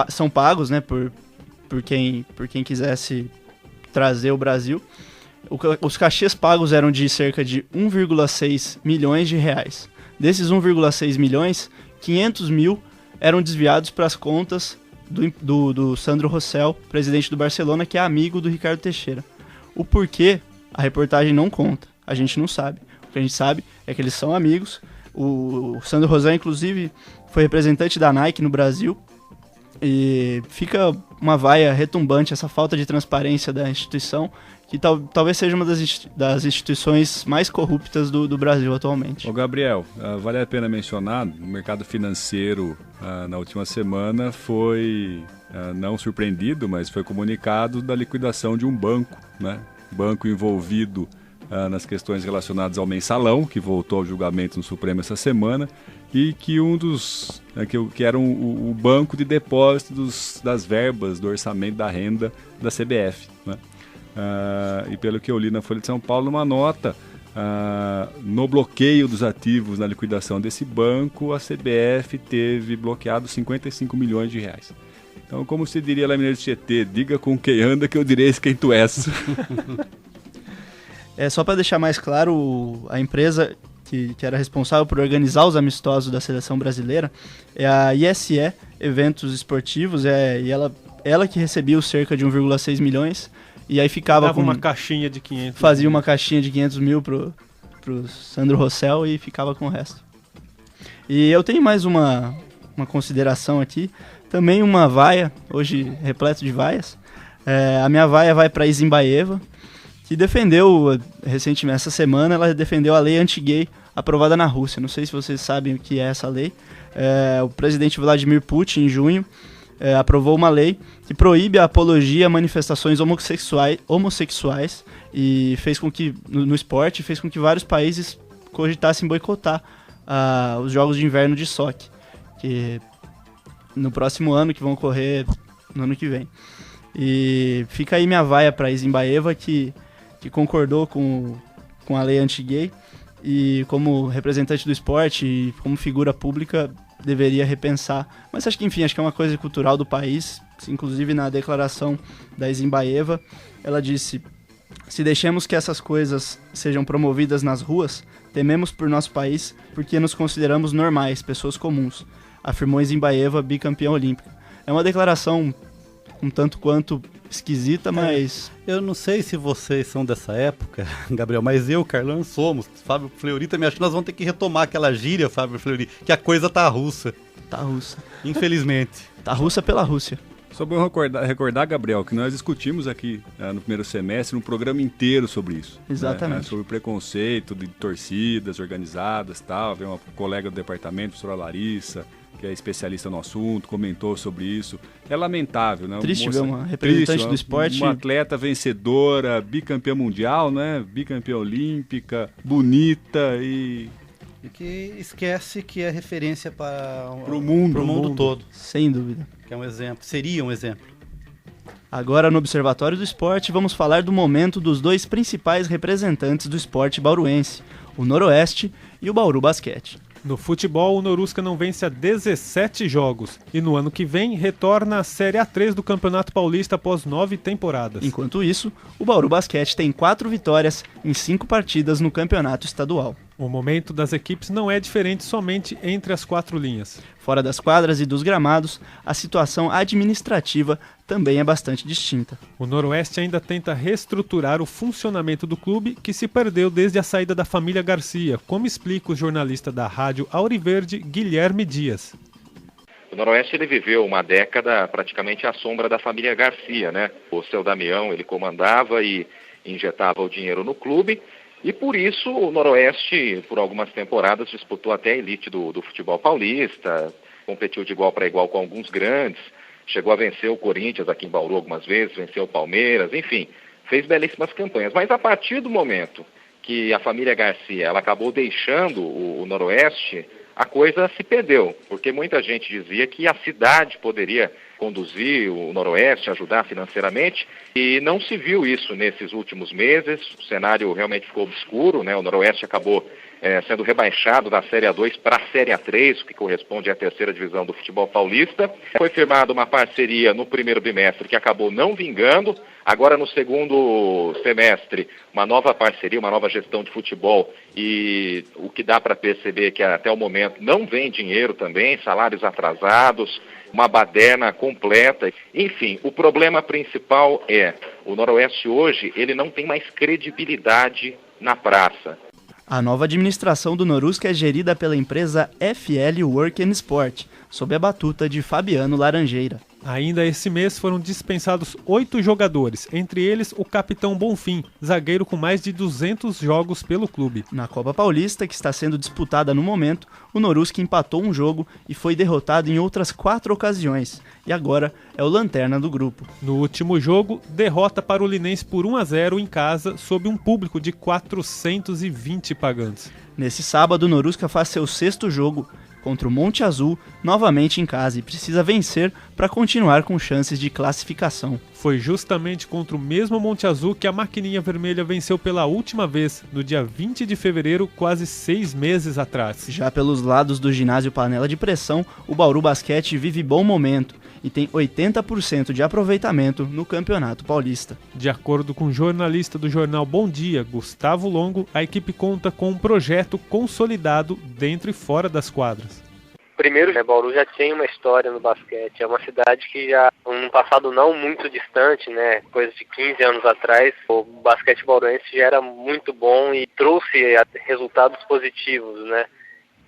são pagos, né, por quem quisesse trazer o Brasil. Os cachês pagos eram de cerca de 1,6 milhões de reais. Desses 1,6 milhões, 500 mil eram desviados para as contas do Sandro Rosell, presidente do Barcelona, que é amigo do Ricardo Teixeira. O porquê, a reportagem não conta, a gente não sabe. O que a gente sabe é que eles são amigos. O Sandro Rosell, inclusive, foi representante da Nike no Brasil. E fica uma vaia retumbante essa falta de transparência da instituição, que talvez seja uma das instituições mais corruptas do Brasil atualmente. Ô Gabriel, vale a pena mencionar, o mercado financeiro na última semana foi não surpreendido, mas foi comunicado da liquidação de um banco, né? Banco envolvido nas questões relacionadas ao mensalão, que voltou ao julgamento no Supremo essa semana, e que que era o banco de depósito das verbas do orçamento da renda da CBF, né? E pelo que eu li na Folha de São Paulo, numa nota, no bloqueio dos ativos na liquidação desse banco, a CBF teve bloqueado 55 milhões de reais. Então, como se diria lá em Mineiro de Tietê, diga com quem anda que eu direi quem tu és. Só para deixar mais claro, a empresa que era responsável por organizar os amistosos da seleção brasileira é a ISE Eventos Esportivos, e ela que recebia os cerca de 1,6 milhões, e aí ficava uma caixinha de 500. Fazia uma caixinha de 500 mil pro Sandro Rosell e ficava com o resto. E eu tenho mais uma consideração aqui, também uma vaia, hoje repleto de vaias. A minha vaia vai para Isimbaeva, que defendeu, recentemente, essa semana, ela defendeu a lei anti-gay aprovada na Rússia. Não sei se vocês sabem o que é essa lei. O presidente Vladimir Putin, em junho, aprovou uma lei que proíbe a apologia a manifestações homossexuais e fez com que, no esporte, fez com que vários países cogitassem boicotar os Jogos de Inverno de Sochi, que no próximo ano, que vão ocorrer no ano que vem. E fica aí minha vaia para Isimbaeva, que concordou com a lei anti-gay e, como representante do esporte e como figura pública, deveria repensar. Mas acho que é uma coisa cultural do país. Inclusive, na declaração da Isimbaeva, ela disse: se deixemos que essas coisas sejam promovidas nas ruas, tememos por nosso país porque nos consideramos normais, pessoas comuns, afirmou Isimbaeva, bicampeã olímpica. É uma declaração um tanto quanto esquisita, mas... Eu não sei se vocês são dessa época, Gabriel, mas eu, Carlão, somos. Fábio Fleury também, acho que nós vamos ter que retomar aquela gíria, Fábio Fleury, que a coisa tá russa. Tá russa. Infelizmente. Tá russa pela Rússia. Só bom recordar, Gabriel, que nós discutimos aqui no primeiro semestre um programa inteiro sobre isso. Exatamente. Né? Sobre o preconceito de torcidas organizadas, tal. Veio uma colega do departamento, a professora Larissa, que é especialista no assunto, comentou sobre isso. É lamentável, né? Triste ver uma representante do esporte... Uma atleta vencedora, bicampeã mundial, né? Bicampeã olímpica, bonita e que esquece que é referência para o mundo todo. Sem dúvida. Que é um exemplo, seria um exemplo. Agora, no Observatório do Esporte, vamos falar do momento dos dois principais representantes do esporte bauruense, o Noroeste e o Bauru Basquete. No futebol, o Norusca não vence há 17 jogos e no ano que vem retorna à Série A3 do Campeonato Paulista após 9 temporadas. Enquanto isso, o Bauru Basquete tem 4 vitórias em 5 partidas no Campeonato Estadual. O momento das equipes não é diferente somente entre as 4 linhas. Fora das quadras e dos gramados, a situação administrativa também é bastante distinta. O Noroeste ainda tenta reestruturar o funcionamento do clube, que se perdeu desde a saída da família Garcia, como explica o jornalista da Rádio Auriverde, Guilherme Dias. O Noroeste ele viveu uma década praticamente à sombra da família Garcia, né? O seu Damião ele comandava e injetava o dinheiro no clube. E por isso o Noroeste, por algumas temporadas, disputou até a elite do futebol paulista, competiu de igual para igual com alguns grandes, chegou a vencer o Corinthians aqui em Bauru algumas vezes, venceu o Palmeiras, enfim, fez belíssimas campanhas. Mas a partir do momento que a família Garcia ela acabou deixando o Noroeste, a coisa se perdeu, porque muita gente dizia que a cidade poderia conduzir o Noroeste, ajudar financeiramente, e não se viu isso nesses últimos meses. O cenário realmente ficou obscuro, né? O Noroeste acabou sendo rebaixado da Série A2 para a Série A3, o que corresponde à terceira divisão do futebol paulista. Foi firmada uma parceria no primeiro bimestre que acabou não vingando. Agora, no segundo semestre, uma nova parceria, uma nova gestão de futebol, e o que dá para perceber é que até o momento não vem dinheiro também, salários atrasados, uma baderna completa. Enfim, o problema principal é o Noroeste hoje, ele não tem mais credibilidade na praça. A nova administração do Norusca é gerida pela empresa FL Work and Sport, sob a batuta de Fabiano Laranjeira. Ainda esse mês foram dispensados 8 jogadores, entre eles o capitão Bonfim, zagueiro com mais de 200 jogos pelo clube. Na Copa Paulista, que está sendo disputada no momento, o Norusca empatou um jogo e foi derrotado em outras 4 ocasiões, e agora é o lanterna do grupo. No último jogo, derrota para o Linense por 1-0 em casa, sob um público de 420 pagantes. Nesse sábado, o Norusca faz seu 6º jogo contra o Monte Azul, novamente em casa, e precisa vencer para continuar com chances de classificação. Foi justamente contra o mesmo Monte Azul que a Maquininha Vermelha venceu pela última vez, no dia 20 de fevereiro, quase 6 meses atrás. Já pelos lados do ginásio Panela de Pressão, o Bauru Basquete vive bom momento e tem 80% de aproveitamento no Campeonato Paulista. De acordo com o jornalista do jornal Bom Dia, Gustavo Longo, a equipe conta com um projeto consolidado dentro e fora das quadras. Primeiro, Bauru já tem uma história no basquete. É uma cidade que já, num passado não muito distante, né, coisa de 15 anos atrás, o basquete bauruense já era muito bom e trouxe resultados positivos, né?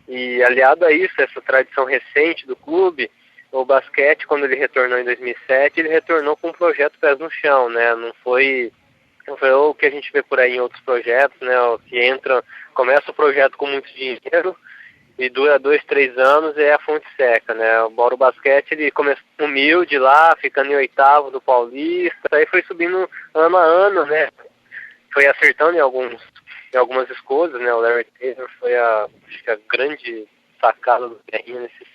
E aliado a isso, essa tradição recente do clube, o basquete, quando ele retornou em 2007, ele retornou com um projeto pés no chão, né? Não foi o que a gente vê por aí em outros projetos, né? Que começa o projeto com muito dinheiro e dura 2, 3 anos e é a fonte seca, né? O Bauru Basquete, ele começou humilde lá, ficando em 8º do Paulista, aí foi subindo ano a ano, né? Foi acertando em algumas escolhas, né? O Larry Taylor foi acho que a grande sacada do Guerrinha nesses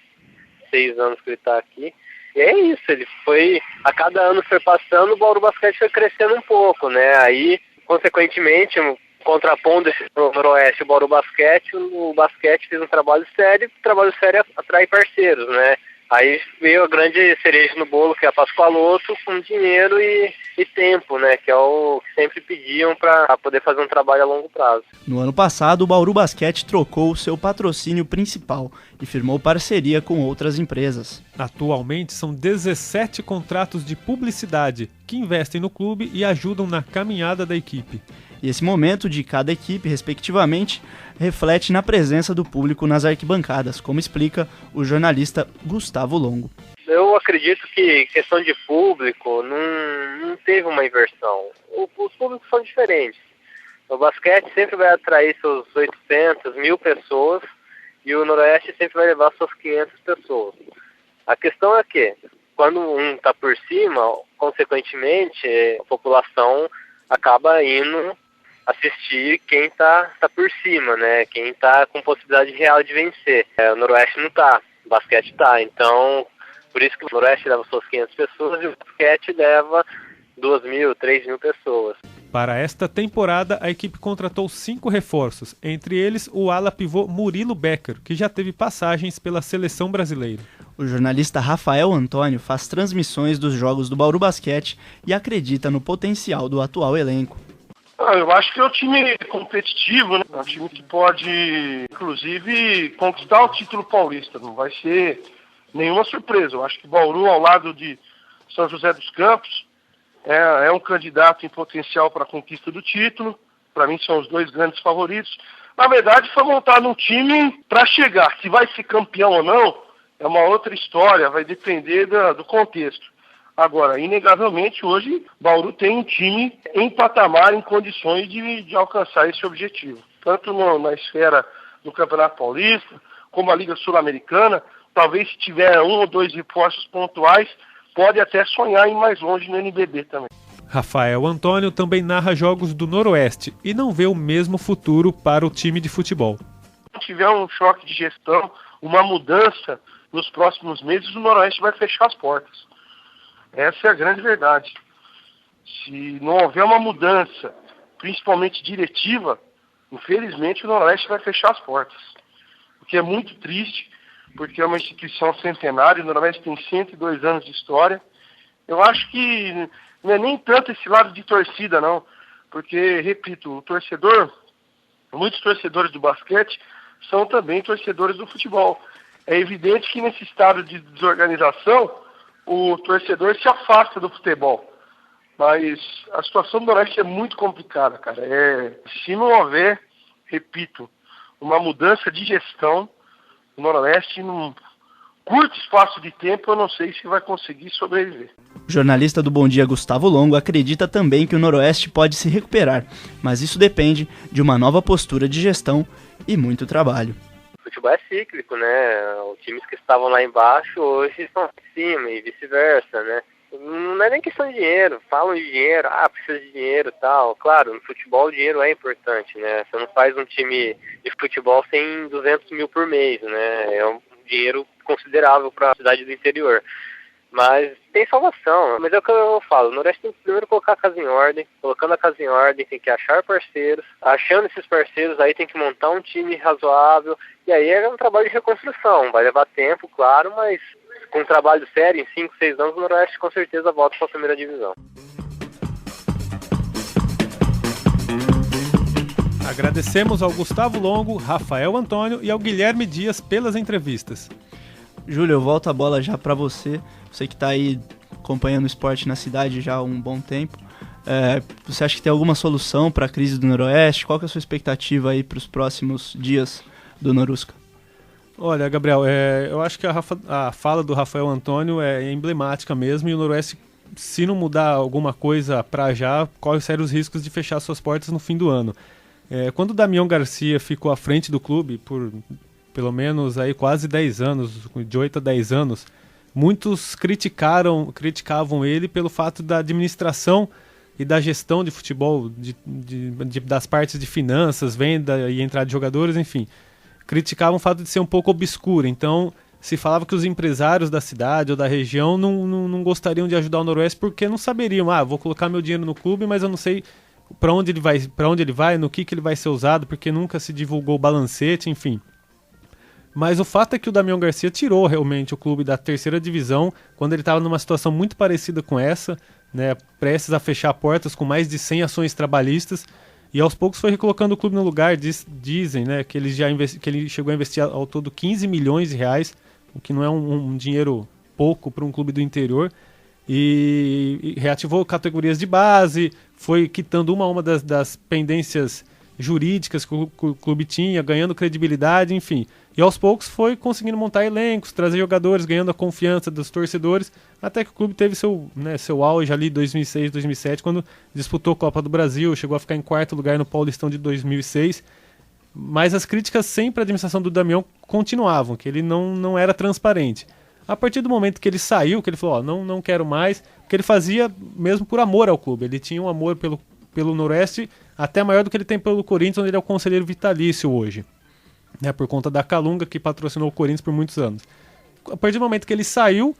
6 anos que ele está aqui. E é isso, ele foi, a cada ano que foi passando, o Bauru Basquete foi crescendo um pouco, né? Aí, consequentemente, contrapondo esse Noroeste e o Bauru Basquete, o basquete fez um trabalho sério, o trabalho sério atrai parceiros, né? Aí veio a grande cereja no bolo, que é a Pascoaloto, com dinheiro e tempo, né? Que é o que sempre pediam para poder fazer um trabalho a longo prazo. No ano passado, o Bauru Basquete trocou o seu patrocínio principal e firmou parceria com outras empresas. Atualmente, são 17 contratos de publicidade que investem no clube e ajudam na caminhada da equipe. E esse momento de cada equipe, respectivamente, reflete na presença do público nas arquibancadas, como explica o jornalista Gustavo Longo. Eu acredito que questão de público não teve uma inversão. Os públicos são diferentes. O basquete sempre vai atrair seus 800, 1.000 pessoas e o Noroeste sempre vai levar suas 500 pessoas. A questão é que, quando um está por cima, consequentemente, a população acaba indo assistir quem tá por cima, né? Quem tá com possibilidade real de vencer. O Noroeste não tá, o basquete tá. Então, por isso que o Noroeste leva suas 500 pessoas e o basquete leva 2.000, 3.000 pessoas. Para esta temporada, a equipe contratou 5 reforços, entre eles o ala pivô Murilo Becker, que já teve passagens pela seleção brasileira. O jornalista Rafael Antônio faz transmissões dos jogos do Bauru Basquete e acredita no potencial do atual elenco. Eu acho que é um time competitivo, né? É um time que pode, inclusive, conquistar o título paulista. Não vai ser nenhuma surpresa. Eu acho que Bauru, ao lado de São José dos Campos, é um candidato em potencial para a conquista do título. Para mim, são os 2 grandes favoritos. Na verdade, foi montado um time para chegar. Se vai ser campeão ou não, é uma outra história. Vai depender do contexto. Agora, inegavelmente, hoje, Bauru tem um time em patamar, em condições de alcançar esse objetivo. Tanto na esfera do Campeonato Paulista, como a Liga Sul-Americana. Talvez, se tiver 1 ou 2 reforços pontuais, pode até sonhar em ir mais longe no NBB também. Rafael Antônio também narra jogos do Noroeste e não vê o mesmo futuro para o time de futebol. Se tiver um choque de gestão, uma mudança nos próximos meses, o Noroeste vai fechar as portas. Essa é a grande verdade. Se não houver uma mudança, principalmente diretiva, infelizmente o Noroeste vai fechar as portas. O que é muito triste, porque é uma instituição centenária, o Noroeste tem 102 anos de história. Eu acho que não é nem tanto esse lado de torcida, não. Porque, repito, o torcedor, muitos torcedores do basquete são também torcedores do futebol. É evidente que nesse estado de desorganização, o torcedor se afasta do futebol. Mas a situação do Noroeste é muito complicada, cara. Se não houver, repito, uma mudança de gestão, o Noroeste, num curto espaço de tempo, eu não sei se vai conseguir sobreviver. O jornalista do Bom Dia, Gustavo Longo, acredita também que o Noroeste pode se recuperar, mas isso depende de uma nova postura de gestão e muito trabalho. O futebol é cíclico, né? Os times que estavam lá embaixo hoje estão em cima e vice-versa, né? Não é nem questão de dinheiro, falam de dinheiro, precisa de dinheiro e tal. Claro, no futebol o dinheiro é importante, né? Você não faz um time de futebol sem 200 mil por mês, né? É um dinheiro considerável para a cidade do interior. Mas tem salvação. Mas é o que eu falo, o Noroeste tem que primeiro colocar a casa em ordem. Colocando a casa em ordem, tem que achar parceiros. Achando esses parceiros, aí tem que montar um time razoável. E aí é um trabalho de reconstrução. Vai levar tempo, claro, mas com um trabalho sério, em 5, 6 anos, o Noroeste com certeza volta para a primeira divisão. Agradecemos ao Gustavo Longo, Rafael Antônio e ao Guilherme Dias pelas entrevistas. Júlio, eu volto a bola já para você. Você que está aí acompanhando o esporte na cidade já há um bom tempo. Você acha que tem alguma solução para a crise do Noroeste? Qual que é a sua expectativa aí para os próximos dias do Norusca? Olha, Gabriel, eu acho que a fala do Rafael Antônio é emblemática mesmo, e o Noroeste, se não mudar alguma coisa para já, corre sérios riscos de fechar suas portas no fim do ano. Quando o Damião Garcia ficou à frente do clube por pelo menos aí quase 10 anos, de 8 a 10 anos, muitos criticavam ele pelo fato da administração e da gestão de futebol, das partes de finanças, venda e entrada de jogadores, enfim. Criticavam o fato de ser um pouco obscuro. Então, se falava que os empresários da cidade ou da região não gostariam de ajudar o Noroeste porque não saberiam, vou colocar meu dinheiro no clube, mas eu não sei para onde ele vai, no que ele vai ser usado, porque nunca se divulgou o balancete, enfim. Mas o fato é que o Damião Garcia tirou realmente o clube da terceira divisão quando ele estava numa situação muito parecida com essa, né, prestes a fechar portas com mais de 100 ações trabalhistas, e aos poucos foi recolocando o clube no lugar. Dizem, né, que ele chegou a investir ao todo 15 milhões de reais, o que não é um dinheiro pouco para um clube do interior, e reativou categorias de base, foi quitando uma das pendências jurídicas que o clube tinha, ganhando credibilidade, enfim. E aos poucos foi conseguindo montar elencos, trazer jogadores, ganhando a confiança dos torcedores, até que o clube teve seu auge ali em 2006, 2007, quando disputou a Copa do Brasil, chegou a ficar em 4º lugar no Paulistão de 2006. Mas as críticas sempre à administração do Damião continuavam, que ele não era transparente. A partir do momento que ele saiu, que ele falou, não quero mais, que ele fazia mesmo por amor ao clube. Ele tinha um amor pelo Noroeste até maior do que ele tem pelo Corinthians, onde ele é o conselheiro vitalício hoje, né, por conta da Calunga, que patrocinou o Corinthians por muitos anos. A partir do momento que ele saiu,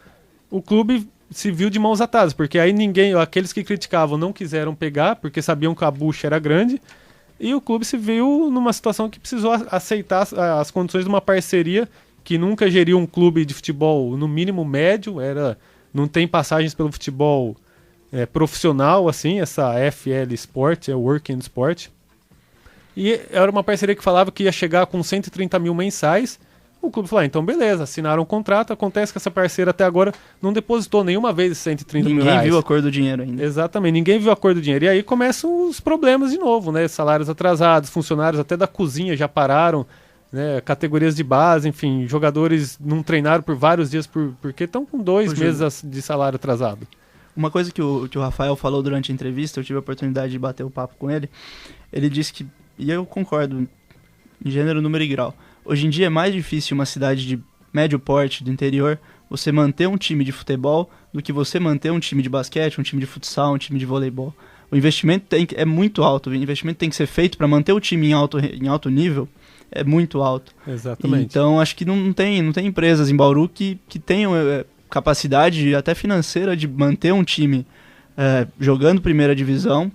o clube se viu de mãos atadas, porque aí aqueles que criticavam não quiseram pegar, porque sabiam que a bucha era grande, e o clube se viu numa situação que precisou aceitar as condições de uma parceria que nunca geriu um clube de futebol no mínimo médio, não tem passagens pelo futebol profissional, assim, essa FL Sport, Working Sport. E era uma parceria que falava que ia chegar com 130 mil mensais. O clube falou, então beleza, assinaram um contrato. Acontece que essa parceira até agora não depositou nenhuma vez esses 130 mil reais. Ninguém viu a cor do dinheiro ainda. Exatamente, ninguém viu a cor do dinheiro. E aí começam os problemas de novo, né? Salários atrasados, funcionários até da cozinha já pararam, né? Categorias de base, enfim, jogadores não treinaram por vários dias porque estão com 2 meses de salário atrasado. Uma coisa que o Rafael falou durante a entrevista, eu tive a oportunidade de bater o papo com ele, ele disse que, e eu concordo, em gênero, número e grau, hoje em dia é mais difícil uma cidade de médio porte do interior você manter um time de futebol do que você manter um time de basquete, um time de futsal, um time de voleibol. O investimento é muito alto, o investimento tem que ser feito para manter o time em alto nível, é muito alto. Exatamente. Então acho que não tem empresas em Bauru que tenham capacidade até financeira de manter um time jogando primeira divisão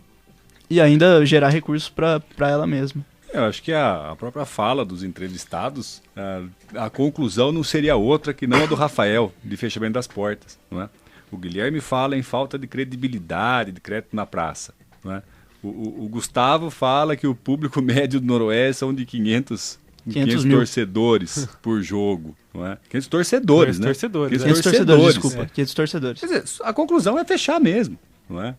e ainda gerar recursos para ela mesma. Eu acho que a própria fala dos entrevistados, a conclusão não seria outra que não a do Rafael, de fechamento das portas, não é? O Guilherme fala em falta de credibilidade, de crédito na praça, não é? O Gustavo fala que o público médio do Noroeste são de 500 torcedores por jogo, não é? 500 torcedores, né? 500 torcedores, desculpa. 500 torcedores. Quer dizer, a conclusão é fechar mesmo, não é?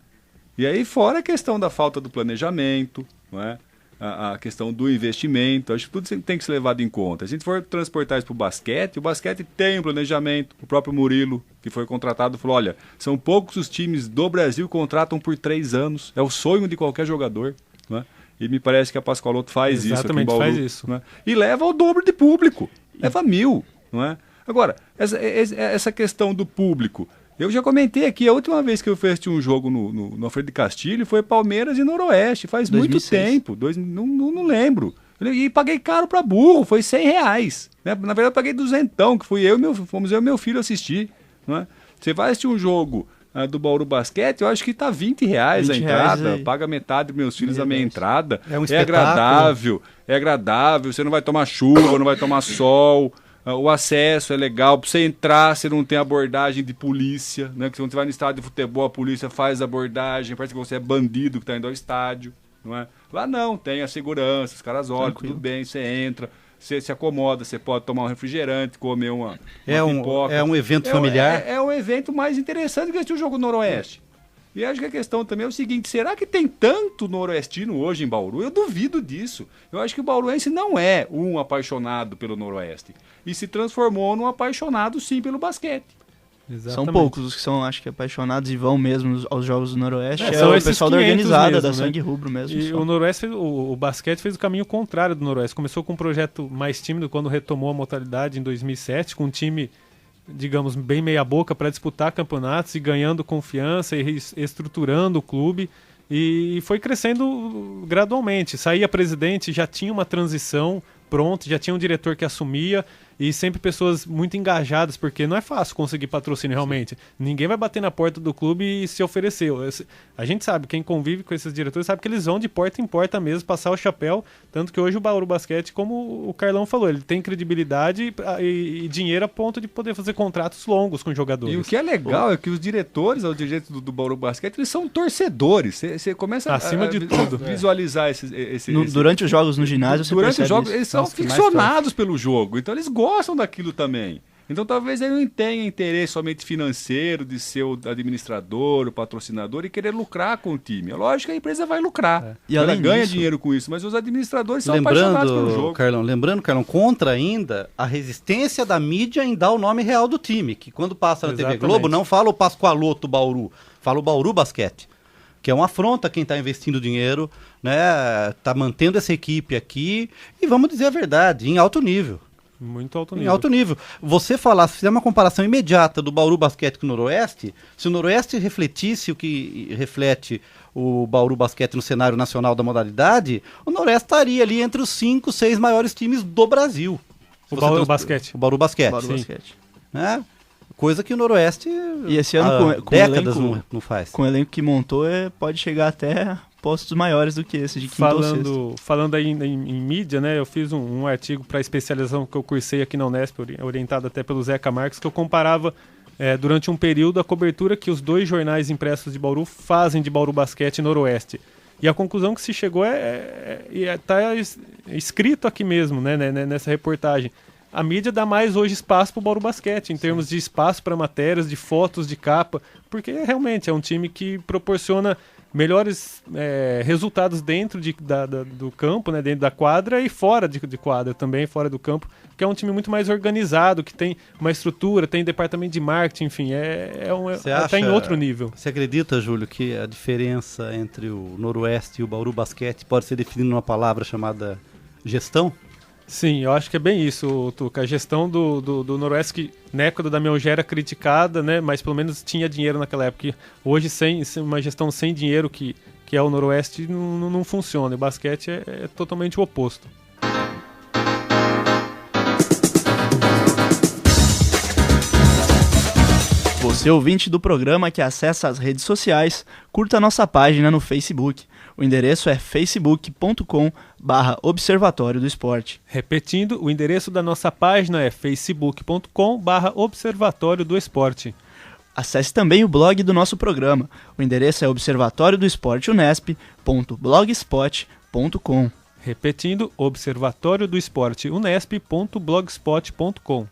E aí fora a questão da falta do planejamento, não é? A questão do investimento, acho que tudo tem que ser levado em conta. Se a gente for transportar isso para o basquete tem um planejamento. O próprio Murilo, que foi contratado, falou, olha, são poucos os times do Brasil que contratam por 3 anos. É o sonho de qualquer jogador, né? E me parece que a Pascoaloto faz isso aqui em Bauru. Faz isso. Né? E leva o dobro de público, leva 1.000, não é? Agora, essa questão do público, eu já comentei aqui, a última vez que eu fiz um jogo no Alfredo de Castilho foi Palmeiras e Noroeste, faz 2006. Muito tempo, não lembro. E paguei caro pra burro, foi R$100. Né? Na verdade eu paguei 200, que fomos eu e meu filho assistir. Né? Você vai assistir um jogo do Bauru Basquete, eu acho que tá R$20 a entrada, paga metade dos meus filhos a minha entrada. É um espetáculo. É agradável, você não vai tomar chuva, não vai tomar sol. O acesso é legal, pra você entrar, você não tem abordagem de polícia, né? Porque quando você vai no estádio de futebol, a polícia faz abordagem, parece que você é bandido que está indo ao estádio, não é? Lá não, tem a segurança, os caras olham, tudo bem, você entra, você se acomoda, você pode tomar um refrigerante, comer uma pipoca. É um evento familiar? É um evento mais interessante que assistir o jogo do Noroeste. E acho que a questão também é o seguinte, será que tem tanto noroestino hoje em Bauru? Eu duvido disso. Eu acho que o bauruense não é um apaixonado pelo Noroeste. E se transformou num apaixonado, sim, pelo basquete. Exatamente. São poucos os que são, acho que, apaixonados e vão mesmo aos Jogos do Noroeste. São o pessoal da organizada, mesmo, da Sangue Rubro mesmo. E o Noroeste, o basquete fez o caminho contrário do Noroeste. Começou com um projeto mais tímido quando retomou a modalidade em 2007, com um time, digamos, bem meia boca para disputar campeonatos e ganhando confiança e estruturando o clube. E foi crescendo gradualmente. Saía presidente, já tinha uma transição pronta, já tinha um diretor que assumia e sempre pessoas muito engajadas, porque não é fácil conseguir patrocínio realmente. Ninguém vai bater na porta do clube e se oferecer. A gente sabe, quem convive com esses diretores sabe que eles vão de porta em porta mesmo, passar o chapéu, tanto que hoje o Bauru Basquete, como o Carlão falou, ele tem credibilidade e dinheiro a ponto de poder fazer contratos longos com jogadores. E o que é legal é que os diretores, os dirigentes do Bauru Basquete, eles são torcedores. Você começa acima de tudo visualizar durante os jogos no ginásio, durante os jogos, eles são ficcionados pelo jogo, então eles gostam daquilo também. Então talvez ele não tenha interesse somente financeiro de ser o administrador, o patrocinador e querer lucrar com o time. É lógico que a empresa vai lucrar. E ela ganha disso, dinheiro com isso, mas os administradores são apaixonados pelo jogo. Lembrando, Carlão, contra ainda a resistência da mídia em dar o nome real do time, que quando passa na TV Globo não fala o Pascoaloto Bauru, fala o Bauru Basquete, que é uma afronta a quem está investindo dinheiro, né? Está mantendo essa equipe aqui e vamos dizer a verdade, em alto nível. Muito alto nível. Em alto nível. Você falar, se fizer uma comparação imediata do Bauru Basquete com o Noroeste, se o Noroeste refletisse o que reflete o Bauru Basquete no cenário nacional da modalidade, o Noroeste estaria ali entre os 5, 6 maiores times do Brasil. O Bauru Basquete. O Bauru Basquete. Bauru Basquete. Né? Coisa que o Noroeste e esse ano com décadas elenco, não faz. Com o elenco que montou, pode chegar até postos maiores do que esse de quinto ou sexto. Falando aí em mídia, né, eu fiz um artigo para especialização que eu cursei aqui na Unesp, orientado até pelo Zeca Marques, que eu comparava durante um período a cobertura que os 2 jornais impressos de Bauru fazem de Bauru Basquete e Noroeste. E a conclusão que se chegou está escrito aqui mesmo, né, nessa reportagem. A mídia dá mais hoje espaço para o Bauru Basquete, em termos de espaço para matérias, de fotos, de capa, porque realmente é um time que proporciona melhores resultados dentro do campo, né, dentro da quadra e fora de quadra também, fora do campo, que é um time muito mais organizado, que tem uma estrutura, tem departamento de marketing, enfim, está em outro nível. Você acredita, Júlio, que a diferença entre o Noroeste e o Bauru Basquete pode ser definida numa palavra chamada gestão? Sim, eu acho que é bem isso, Tuca. A gestão do Noroeste, que na época do Damião já era criticada, né? Mas pelo menos tinha dinheiro naquela época. Hoje, sem uma gestão sem dinheiro, que é o Noroeste, não funciona. O basquete é totalmente o oposto. Você, ouvinte do programa que acessa as redes sociais, curta a nossa página no Facebook. O endereço é facebook.com/Observatório do Esporte. Repetindo, o endereço da nossa página é facebook.com/Observatório do Esporte. Acesse também o blog do nosso programa. O endereço é observatoriodoesporteunesp.blogspot.com. Repetindo, observatoriodoesporteunesp.blogspot.com.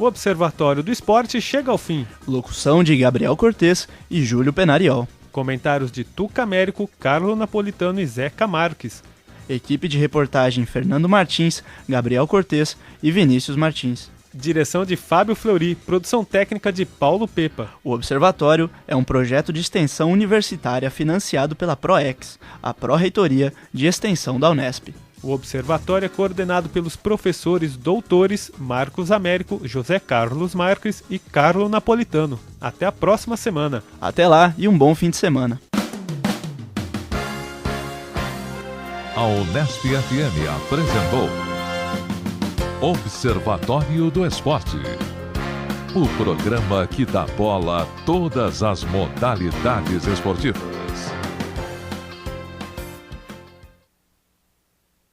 O Observatório do Esporte chega ao fim. Locução de Gabriel Cortez e Júlio Penariol. Comentários de Tuca Américo, Carlo Napolitano e Zeca Marques. Equipe de reportagem Fernando Martins, Gabriel Cortez e Vinícius Martins. Direção de Fábio Fleury, produção técnica de Paulo Pepa. O Observatório é um projeto de extensão universitária financiado pela PROEX, a Pró-Reitoria de Extensão da Unesp. O Observatório é coordenado pelos professores doutores Marcos Américo, José Carlos Marques e Carlo Napolitano. Até a próxima semana. Até lá e um bom fim de semana. A Unesp FM apresentou Observatório do Esporte, o programa que dá bola a todas as modalidades esportivas.